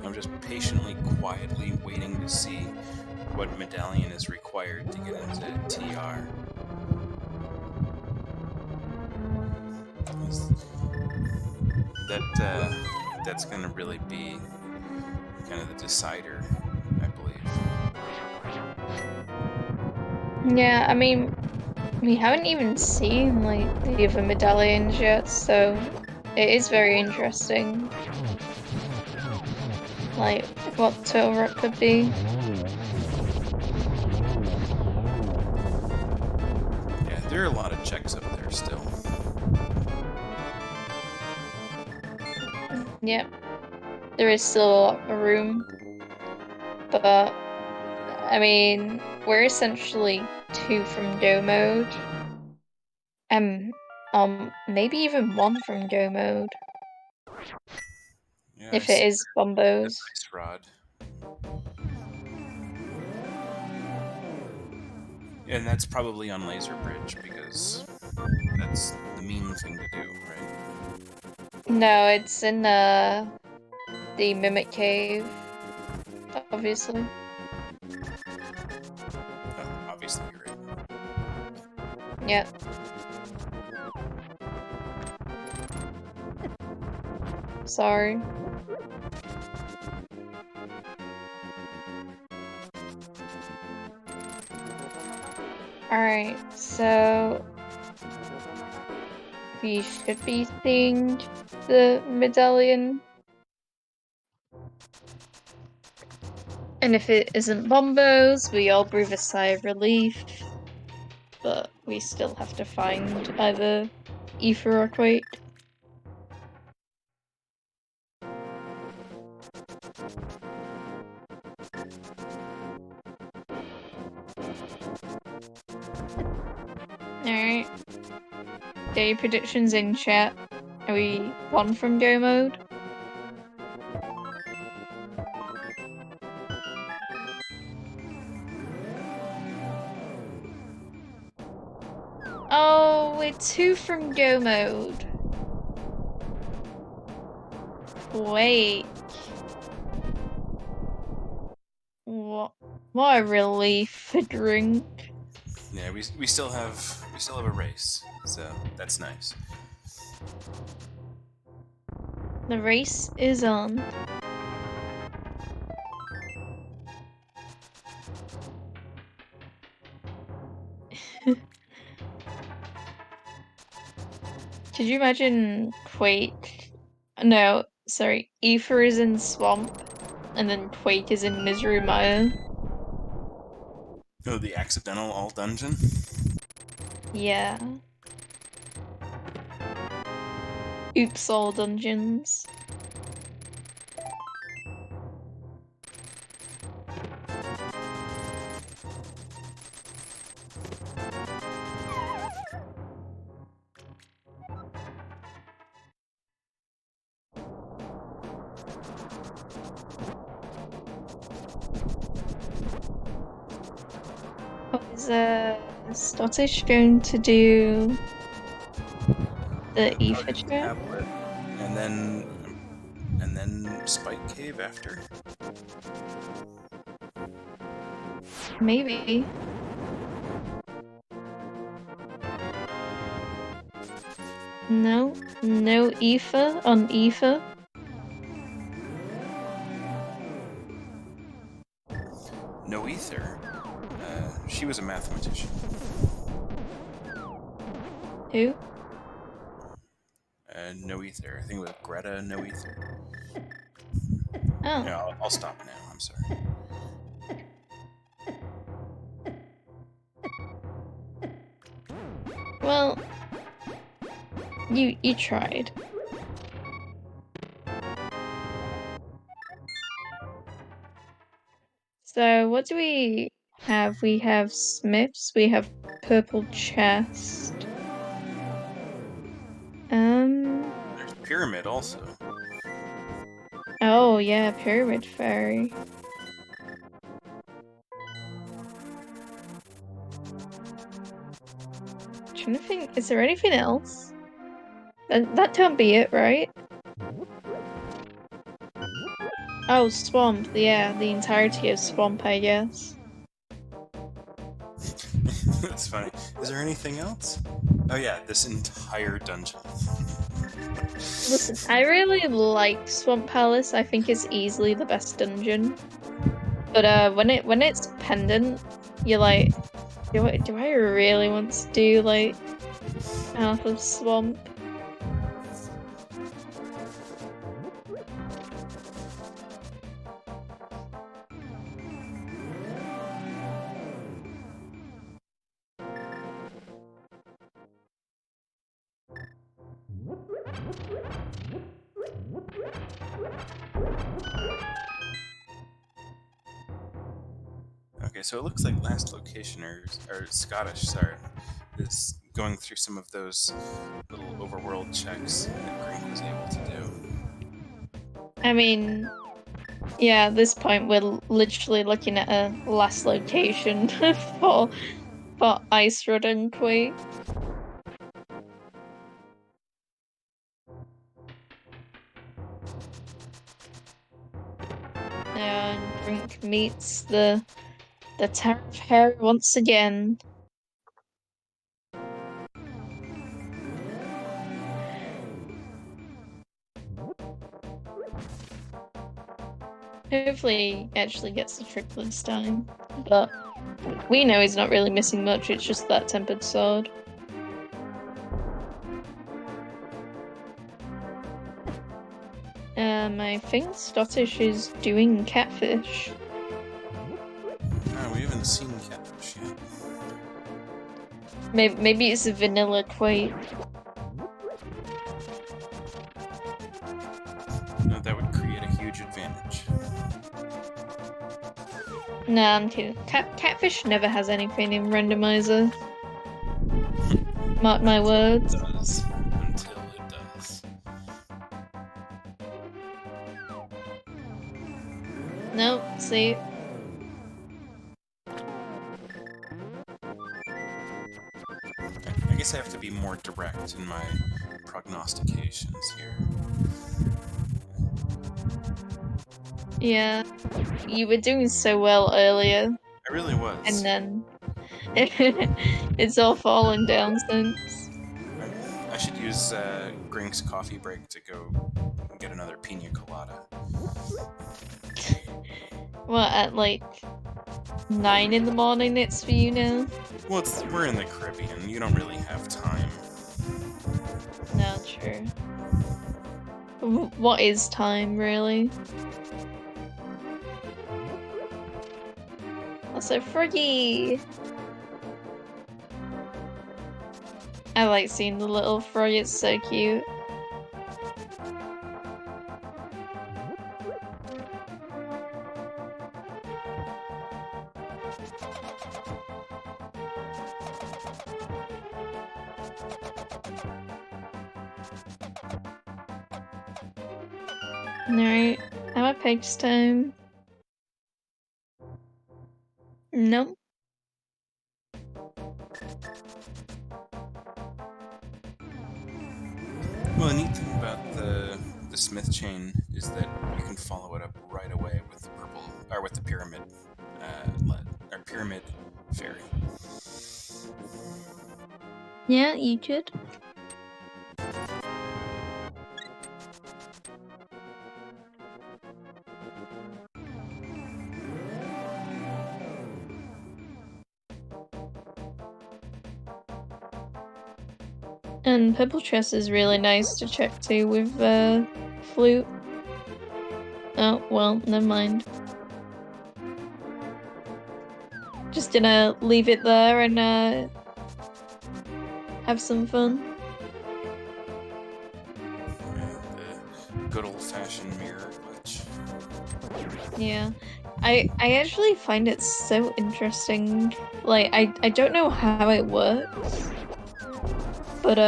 I'm just patiently, quietly waiting to see what medallion is required to get into TR. That's going to really be kind of the decider, I believe. Yeah, I mean, we haven't even seen like the other medallions yet, so it is very interesting. Like what Turtle Rock could be. Yeah, there are a lot of checks up there still. Yep. There is still a lot of room. But I mean, we're essentially 2 from Go mode. Maybe even 1 from Go mode. Yeah, I If it see is the Bombos. ice rod. And that's probably on Laser Bridge because that's the mean thing to do, right? No, it's in the Mimic Cave, obviously. Oh, obviously you're right. Yeah. Sorry. Alright, so we should be seeing the medallion. And if it isn't Bombos, we all breathe a sigh of relief. But we still have to find either Ether or Quake. Alright. Get your predictions in chat. Are we 1 from Go mode? Oh, we're 2 from Go mode. Wait. What a relief for Drink. Yeah, we still have a race, so that's nice. The race is on. Could you imagine Quake? No, sorry. Ether is in Swamp, and then Quake is in Misery Mire. Oh, the accidental all dungeon? Yeah. Oops, all dungeons. Is Scottish going to do the Ether chat? Tablet, and then Spike Cave after. Maybe. No Ether on Ether. No Ether. She was a mathematician. Who? No Ether. I think it was Greta No Ether. Oh. Yeah, I'll stop now. I'm sorry. Well, you tried. So what do we have? We have Smiths, we have Purple Chest. There's Pyramid also. Oh yeah, Pyramid Fairy. Trying to think, is there anything else? That can't be it, right? Oh, Swamp, yeah, the entirety of Swamp, I guess. That's funny. Is there anything else? Oh yeah, this entire dungeon. Listen, I really like Swamp Palace. I think it's easily the best dungeon. But when it's pendant, you're like, do I really want to do like half of Swamp? Okay, so it looks like last locationers, or Scottish, sorry, is going through some of those little overworld checks that Grink was able to do. I mean, yeah, at this point we're literally looking at a last location for Ice Rod and Quake. And Drink meets the Tower of Hair once again. Hopefully he actually gets the trick this time. But we know he's not really missing much, it's just that tempered sword. I think Scottish is doing catfish. No, we haven't seen catfish yet. Maybe it's a vanilla Quake. No, that would create a huge advantage. Nah, I'm kidding. Catfish never has anything in randomizer. Mark my words. It does. Until it does. Nope, see? I guess I have to be more direct in my prognostications here. Yeah. You were doing so well earlier, I really was. and then it's all fallen down since. I should use Grink's coffee break to go get another pina colada. What, at like 9 in the morning it's for you now? Well, we're in the Caribbean. You don't really have time. No, true. What is time, really? Also, Froggy! I like seeing the little frog, it's so cute. Alright, how about Peg's time? Nope. Well, the neat thing about the Smith chain is that you can follow it up right away with the purple, or with the pyramid, or pyramid fairy. Yeah, you could. And Purple Chest is really nice to check too with Flute. Oh, well, never mind. Just gonna leave it there and have some fun. The good old-fashioned mirror glitch. Yeah. I actually find it so interesting. Like, I don't know how it works. But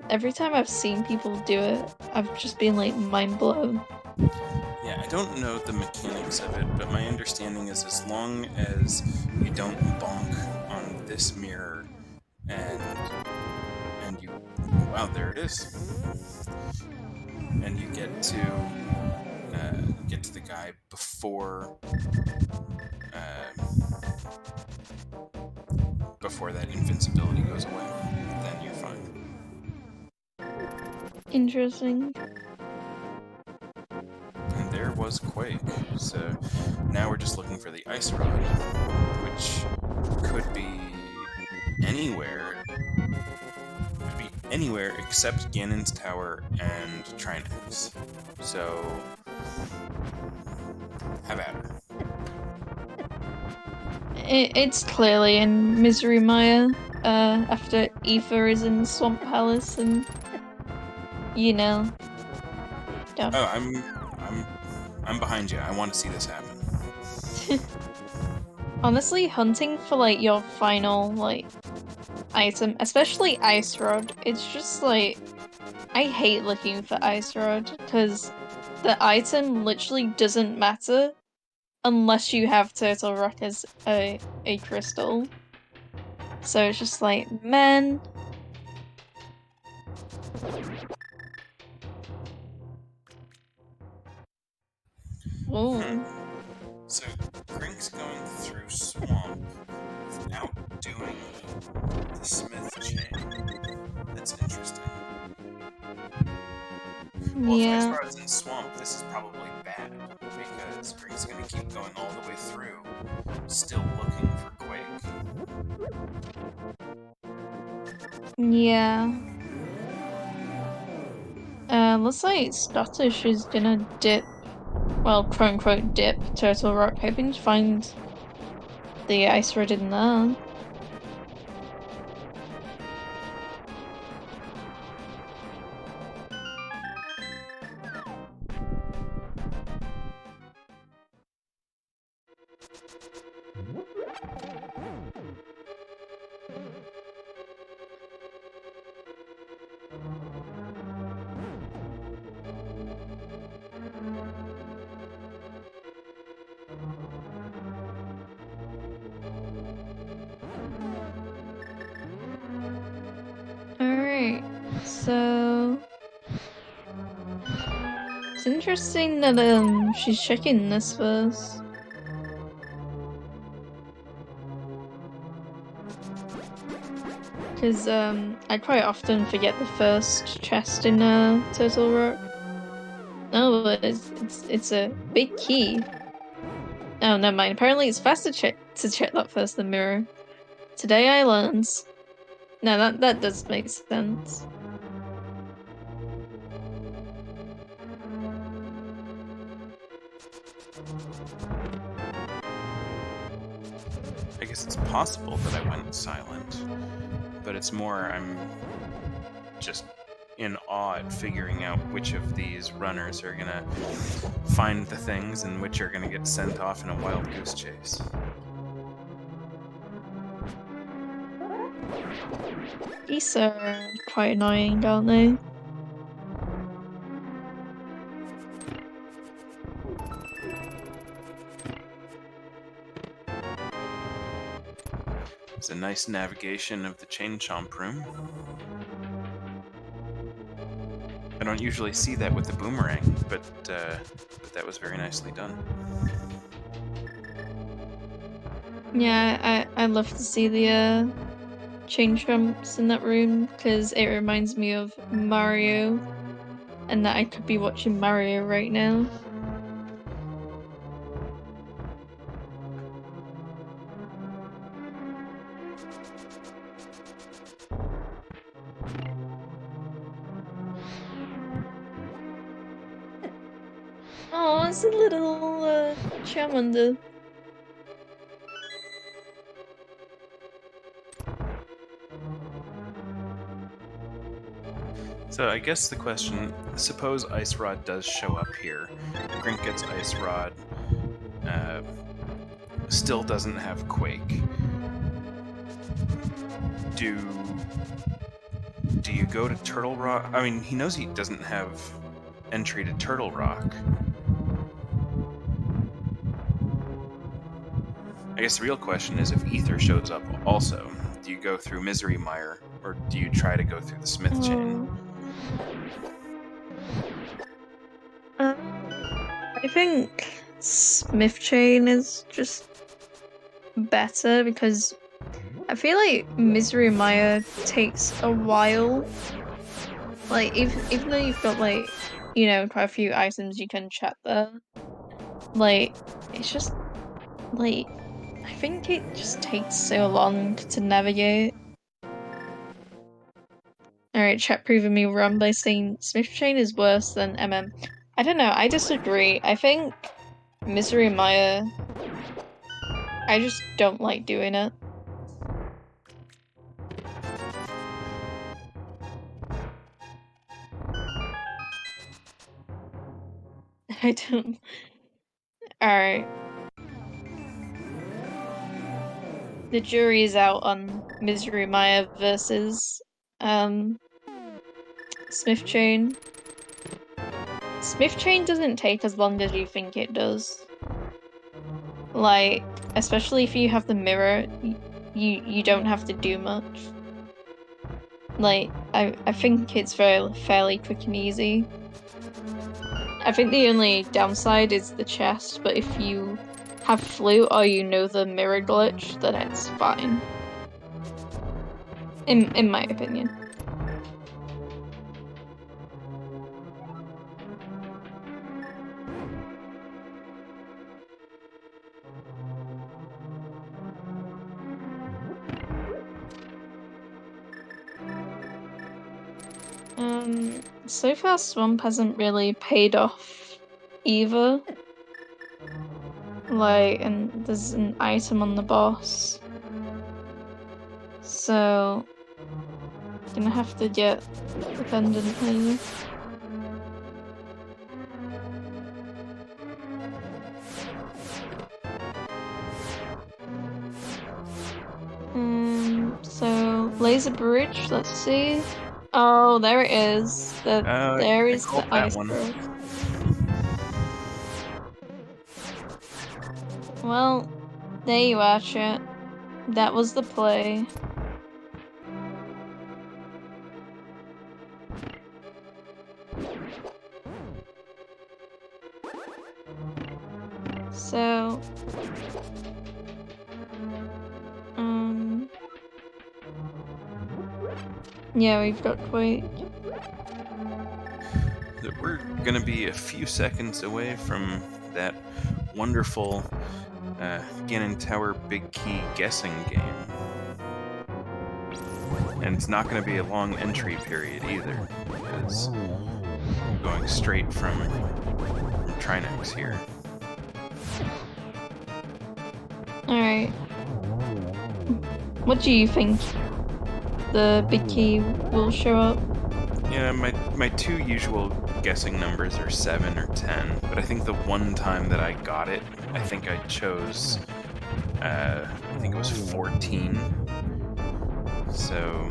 every time I've seen people do it, I've just been like mind blown. Yeah, I don't know the mechanics of it, but my understanding is as long as you don't bonk on this mirror and you, wow, there it is, and you get to the guy before that invincibility goes away, then you're fine. Interesting. And there was Quake. So now we're just looking for the Ice Rod, which could be anywhere. Could be anywhere except Ganon's Tower and Trinix. So have at her. It's clearly in Misery Maya, after Aoife is in Swamp Palace and, you know. Don't. Oh, I'm behind you. I want to see this happen. Honestly, hunting for like your final like item, especially ice rod, it's just like I hate looking for ice rod because the item literally doesn't matter unless you have turtle rock as a crystal. So it's just like, man. Hmm. Oh, So Grink's going through swamp without doing the smith chain. That's interesting. Well, if Ice yeah. Rod's in swamp, this is probably bad because Grink's going to keep going all the way through, still looking for Quake. Yeah. Looks like Scottish is gonna dip, well, quote unquote dip Turtle Rock, hoping to find the ice rod in there. Alright, so it's interesting that she's checking this first. Because I quite often forget the first chest in Turtle Rock. Oh, but it's a big key. Oh, never mind. Apparently it's faster to check that first than mirror. Today I learned. No, that does make sense. I guess it's possible that I went silent, but it's more I'm just in awe at figuring out which of these runners are gonna find the things and which are gonna get sent off in a wild goose chase. These are quite annoying, aren't they? It's a nice navigation of the chain chomp room. I don't usually see that with the boomerang, but that was very nicely done. Yeah, I love to see the chain jumps in that room because it reminds me of Mario, and that I could be watching Mario right now. Oh, it's a little Charmander. So I guess the question, suppose Ice Rod does show up here. Grink gets Ice Rod, still doesn't have Quake. Do you go to Turtle Rock? I mean, he knows he doesn't have entry to Turtle Rock. I guess the real question is if Ether shows up also, do you go through Misery Mire or do you try to go through the Smith chain? I think Smith chain is just better because I feel like Misery Mire takes a while. Like even though you've got like, you know, quite a few items you can chat there, like it's just like I think it just takes so long to navigate. Alright, chat proving me wrong by saying Smith Chain is worse than MM. I don't know, I disagree. I think Misery Maya, I just don't like doing it. I don't. Alright. the jury's out on Misery Maya versus Smith Chain. Smith Chain doesn't take as long as you think it does. Like, especially if you have the mirror, you don't have to do much. Like, I think it's fairly quick and easy. I think the only downside is the chest, but if you have flute or you know the mirror glitch, then it's fine. In my opinion. So far Swamp hasn't really paid off either. Like, and there's an item on the boss. So, gonna have to get the pendant here. So, laser bridge, let's see. Oh, there it is. There is the iceberg. Well, there you are, chat. That was the play. So, yeah, we've got quite... We're gonna be a few seconds away from that wonderful Ganon Tower Big Key guessing game. And it's not gonna be a long entry period either, because we're going straight from Trinex here. Alright. What do you think? The big key will show up? Yeah, my two usual guessing numbers are 7 or 10, but I think the one time that I got it, I think I chose, I think it was 14. So,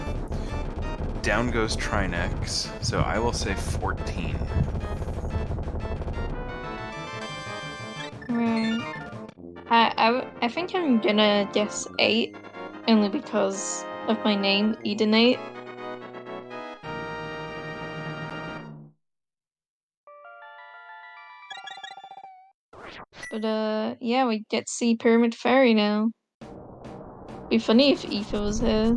down goes Trinex, so I will say 14. Right. I think I'm gonna guess 8, only because of my name, Edenate. But yeah, we get to see Pyramid Fairy now. Be funny if Aoife was here.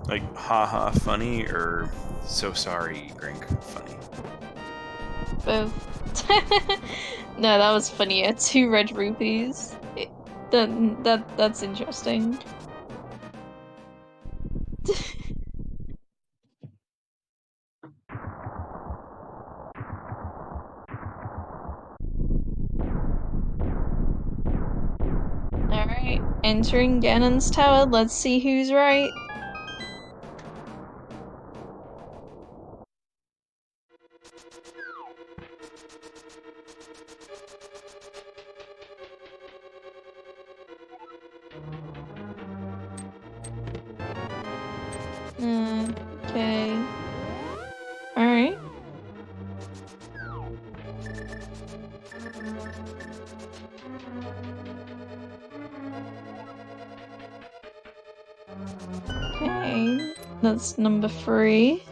Like, haha funny, or so sorry, Grink funny? Both. No, that was funnier. 2 red rupees. That's interesting. Alright, entering Ganon's tower. Let's see who's right. Okay. Alright. Okay, that's number 3.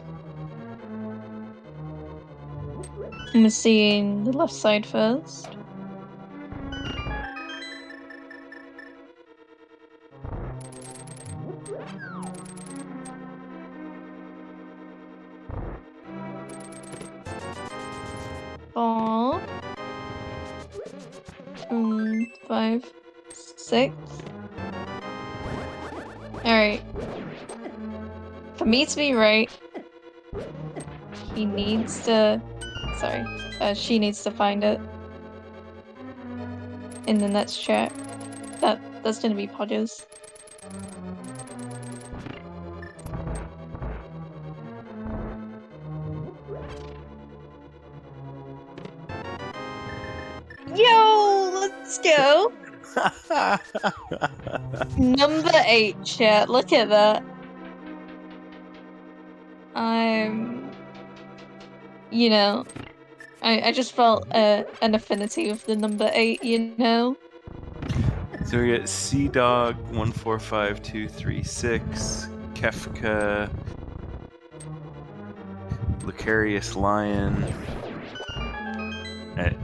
I'm seeing the left side first. Four. 5, 6. Alright. For me to be right, he needs to... Sorry. She needs to find it. In the next chat. That's gonna be Podges. Yo! Let's go! Number 8, chat. Look at that. You know, I just felt an affinity with the number 8, you know? So we get Sea Dog 145236, Kefka, Lucarius Lion,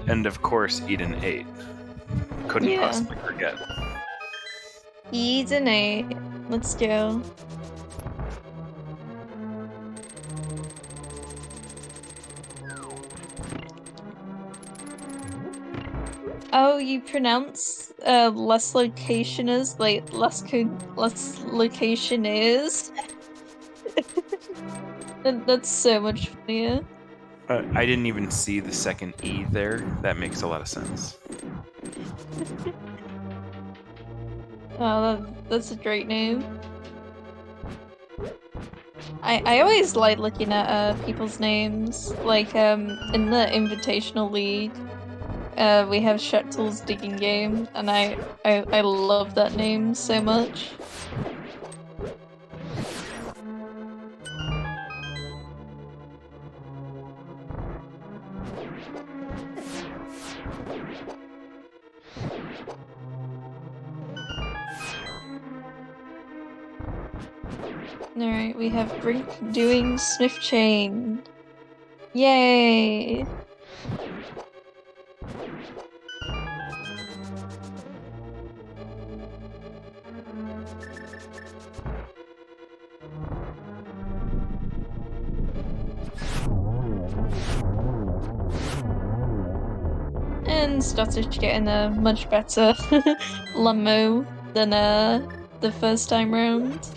and of course Eden 8. Couldn't Yeah. possibly forget. Eden 8. Let's go. Oh, you pronounce less location as like less location is. That's so much funnier. I didn't even see the second E there. That makes a lot of sense. Oh, that's a great name. I always like looking at people's names. Like in the Invitational League, we have Shettl's digging game, and I love that name so much. Alright, we have Gr1nk doing Sniff Chain. Yay! And Scottish getting a much better Lamo than the first time round.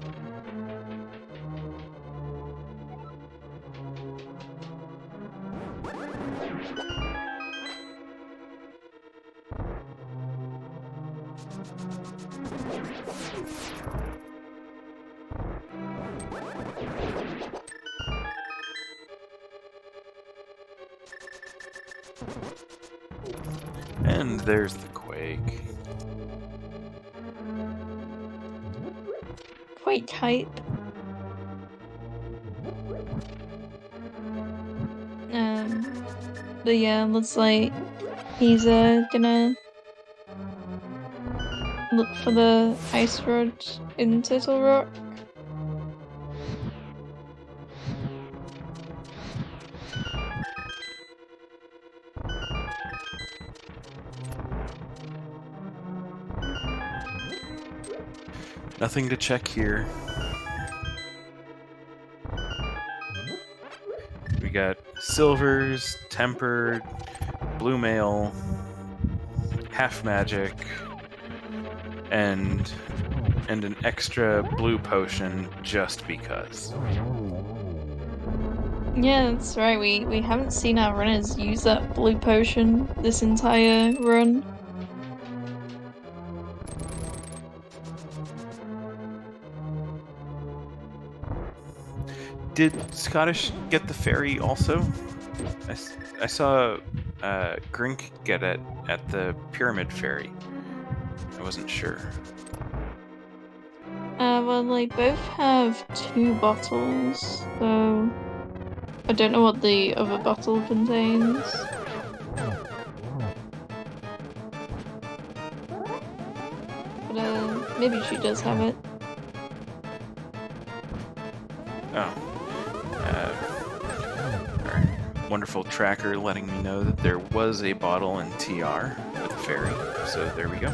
And there's the Quake. Quite hype. But yeah, looks like he's gonna look for the ice rod in Turtle Rock. Nothing to check here. We got silvers, tempered, blue mail, half magic, and an extra blue potion just because. Yeah, that's right. We haven't seen our runners use that blue potion this entire run. Did Scottish get the fairy also? I saw Gr1nk get it at the Pyramid Fairy. I wasn't sure. Well, they both have 2 bottles, so I don't know what the other bottle contains. But maybe she does have it. Oh. Our wonderful tracker letting me know that there was a bottle in TR with the fairy, so there we go.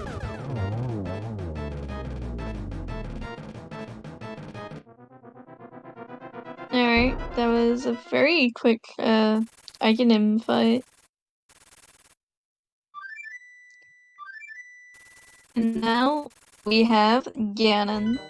Alright, that was a very quick Eigenim fight. And now we have Ganon.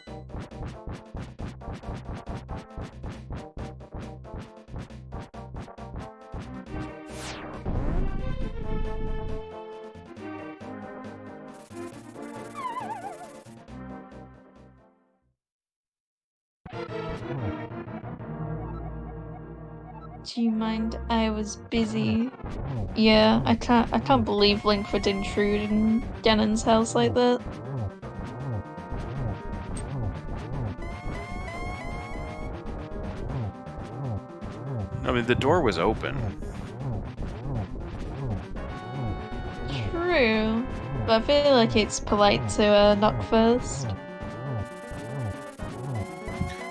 Do you mind? I was busy. Yeah, I can't believe Link would intrude in Ganon's house like that. I mean, the door was open. True, but I feel like it's polite to knock first.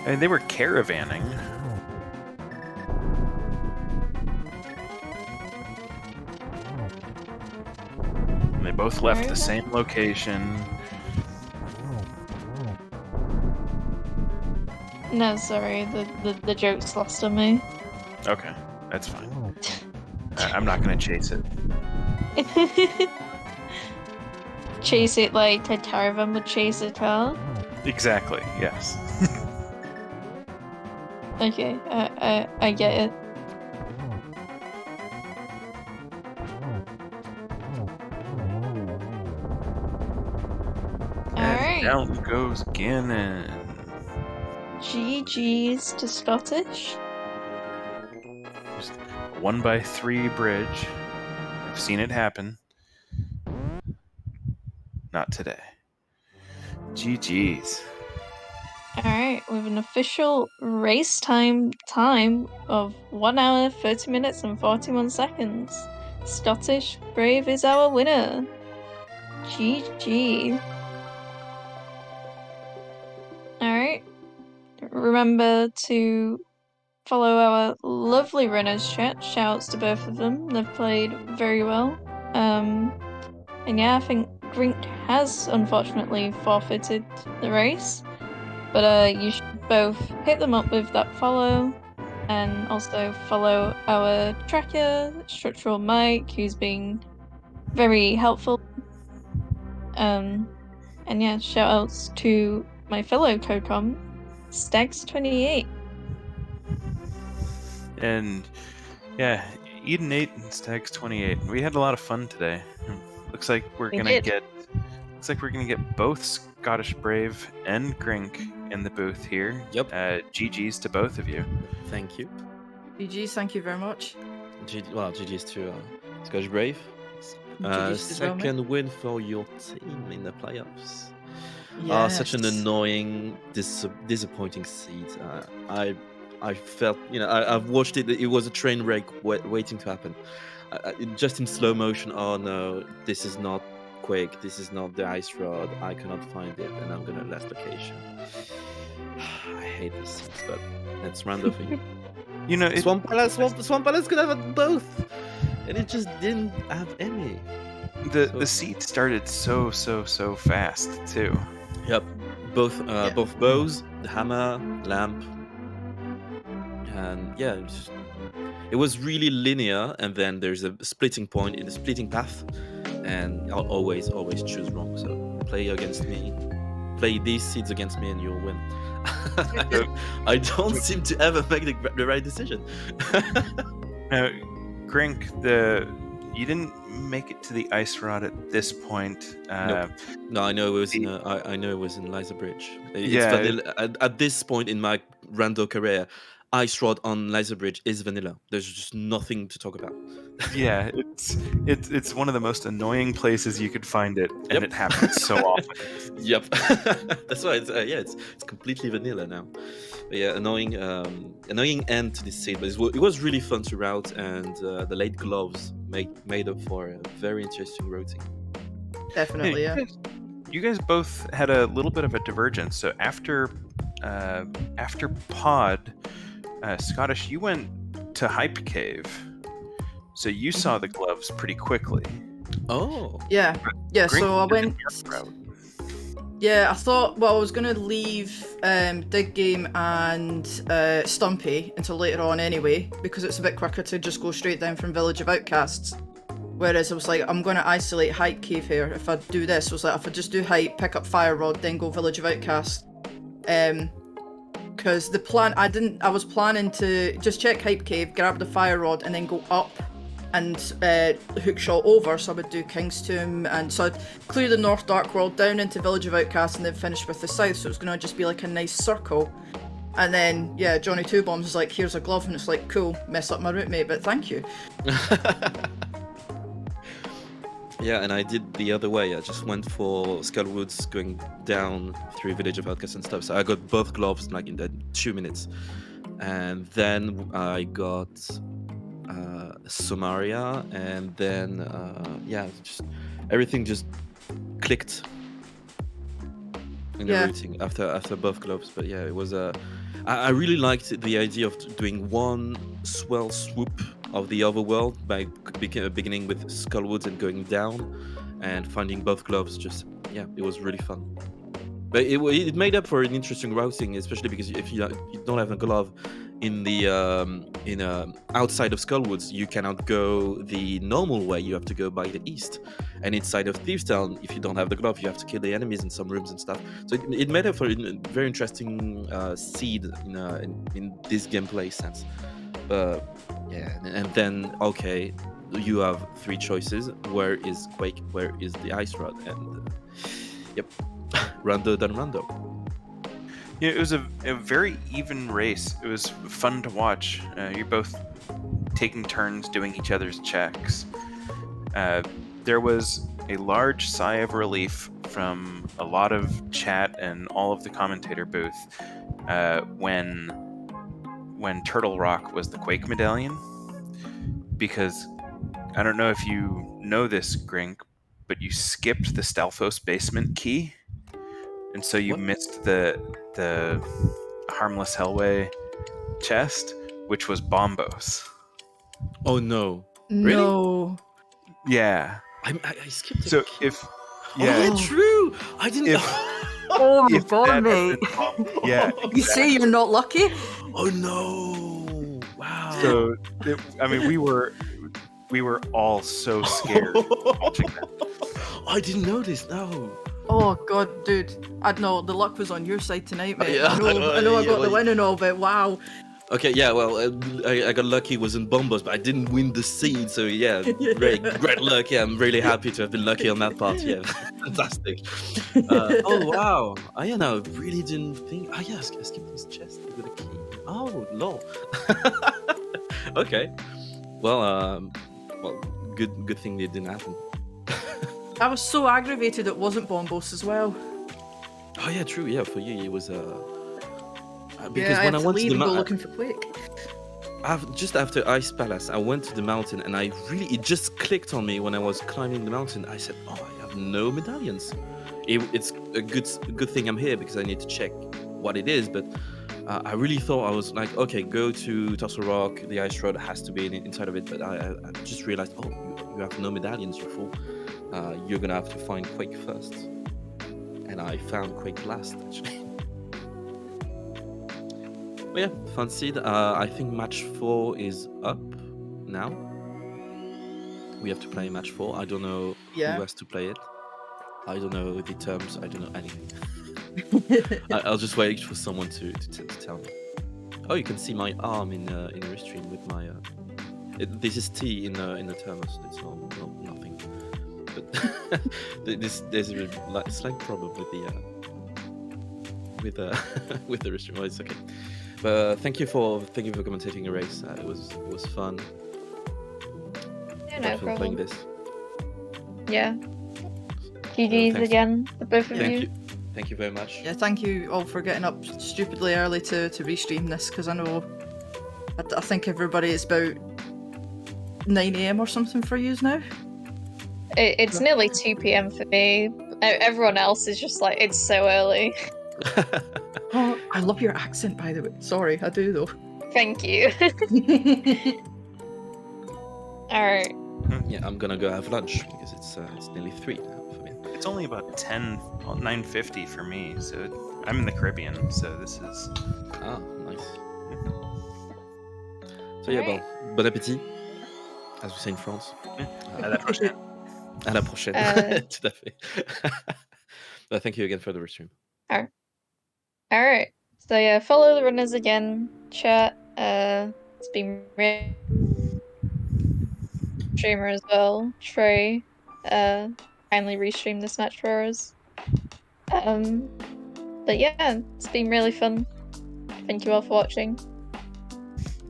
I mean, they were caravanning. And they both left the same location. No, sorry, the joke's lost on me. Okay, that's fine. I'm not gonna chase it. Chase it like a caravan would chase a car? Exactly, yes. Okay, I get it. And down goes Ganon. GG's to Scottish. Just 1x3 bridge. I've seen it happen. Not today. GG's. Alright, with an official race time of 1 hour, 30 minutes and 41 seconds. Scottish Brave is our winner. GG. Alright. Remember to follow our lovely runners chat. Shouts to both of them. They've played very well. And yeah, I think Gr1nk has unfortunately forfeited the race. But you should both hit them up with that follow, and also follow our tracker, Structural Mike, who's been very helpful. And yeah, shoutouts to my fellow co-com, Stags28. And yeah, Eden8 and Stags28. We had a lot of fun today. Looks like we're gonna get both Scottish Brave and Gr1nk in the booth here. Yep. GG's to both of you. Thank you. GG's, thank you very much. GG's to Scottish Brave. Second win for your team in the playoffs. Yes. Such an annoying, disappointing seed. I felt, I've watched it. It was a train wreck waiting to happen. Just in slow motion. Oh no, this is not Quake. This is not the ice rod. I cannot find it, and I'm gonna last location. I hate these seeds, but that's random for you. You know, Swamp Palace could have both, and it just didn't have any. The seed started so fast too. Yep, both bows, the hammer, lamp, and yeah, it was really linear. And then there's a splitting point in the splitting path, and I'll always choose wrong. So play these seeds against me, and you'll win. I don't seem to ever make the right decision. Now, Gr1nk, you didn't make it to the ice rod at this point. Nope. No, I know it was. I know it was in Liza Bridge. Vanilla. At this point in my rando career, ice rod on Liza Bridge is vanilla. There's just nothing to talk about. Yeah, it's one of the most annoying places you could find it, and it happens so often. Yep, that's why it's completely vanilla now. But yeah, annoying end to this seed, but it was really fun to route, and the late gloves made up for a very interesting routing. Definitely, yeah. You guys both had a little bit of a divergence. So after Pod, Scottish, you went to Hype Cave. So you saw the gloves pretty quickly. Oh. Yeah. So I went. Route. Yeah, I thought. Well, I was gonna leave Dig Game and Stumpy until later on anyway, because it's a bit quicker to just go straight down from Village of Outcasts. Whereas I was like, I'm gonna isolate Hype Cave here. If I do this, I was like, if I just do Hype, pick up Fire Rod, then go Village of Outcasts. Because the plan, I was planning to just check Hype Cave, grab the Fire Rod, and then go up and hookshot over. So I would do King's Tomb, and so I'd clear the North Dark World down into Village of Outcasts and then finish with the South. So it was going to just be like a nice circle. And then, yeah, Johnny Two Bombs is like, here's a glove, and it's like, cool, mess up my route, mate, but thank you. Yeah, and I did the other way. I just went for Skullwoods going down through Village of Outcasts and stuff. So I got both gloves like in that 2 minutes. And then I got Somaria, and then just everything just clicked in the Yeah. routing after both gloves. But yeah, it was I really liked the idea of doing one swell swoop of the overworld by beginning with Skullwoods and going down and finding both gloves. Just it was really fun. But it made up for an interesting routing, especially because if you don't have a glove in the outside of Skullwoods, you cannot go the normal way. You have to go by the east, and inside of Thieves Town, if you don't have the glove, you have to kill the enemies in some rooms and stuff. So it made up for a very interesting seed in this gameplay sense. And then okay, you have three choices. Where is Quake? Where is the Ice Rod? And Rando than Rando. Yeah, it was a very even race. It was fun to watch. You're both taking turns doing each other's checks. There was a large sigh of relief from a lot of chat and all of the commentator booth when Turtle Rock was the Quake medallion, because I don't know if you know this, Gr1nk, but you skipped the Stalfos basement key, and so you missed the Harmless Hellway chest, which was Bombos. Oh no! Really? No. Yeah. I skipped it. So if yeah, true. I didn't. Oh my if god, that had mate. been Bombos- yeah. You say you're not lucky? Oh no! Wow. So we were all so scared watching that. I didn't notice. No. Oh god, dude. I know the luck was on your side tonight, mate. Yeah, I know I got the win and all, but wow. Okay, yeah, well, I got lucky. It was in Bombos, but I didn't win the seed. So yeah, great luck. Yeah, I'm really happy to have been lucky on that part. Yeah, fantastic. Oh wow, I really didn't think. Oh yeah, I skipped this chest with a key. Oh lol. Okay. Well, good thing it didn't happen. I was so aggravated it wasn't Bombos as well. Oh yeah, true. Yeah, for you it was because I when had I to went leave to and the go looking for Quake. just after Ice Palace, I went to the mountain, and it just clicked on me when I was climbing the mountain. I said, "Oh, I have no medallions." It's a good thing I'm here because I need to check what it is. But I really thought I was like, okay, go to Tussle Rock. The Ice Rod has to be inside of it. But I just realized, oh, you have no medallions. You're full. You're gonna have to find Quake first. And I found Quake last, actually. But yeah, fun seed. I think match 4 is up now. We have to play match 4. I don't know who has to play it. I don't know the terms. I don't know anything. I'll just wait for someone to tell me. Oh, you can see my arm in the restream with my. This is tea in the thermos. It's not nothing. But there's a slight problem with the with the restream. Well, it's okay. But thank you for commentating a race. It was fun. Yeah, no fun playing problem. this. Yeah. GG's again, the both of you. Thank you very much. Yeah, thank you all for getting up stupidly early to restream this, because I know I think everybody it's about 9 AM or something for yous now. It's nearly 2 PM for me. Everyone else is just like, it's so early. Oh, I love your accent, by the way. Sorry, I do though. Thank you. Alright. Yeah, I'm gonna go have lunch because it's nearly 3 now for me. It's only about 9:50 for me, so I'm in the Caribbean, so this is... Ah, nice. So yeah, bon appétit, as we say in France. À la prochaine. À la prochaine. Tout à fait. But thank you again for the restream. Alright. So yeah, follow the runners again, chat. It's been really streamer as well. Trey kindly restreamed this match for us. But yeah, it's been really fun. Thank you all for watching.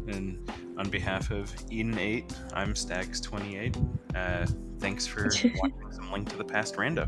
And on behalf of Eden8, I'm Stags28. Thanks for watching some Link to the Past rando.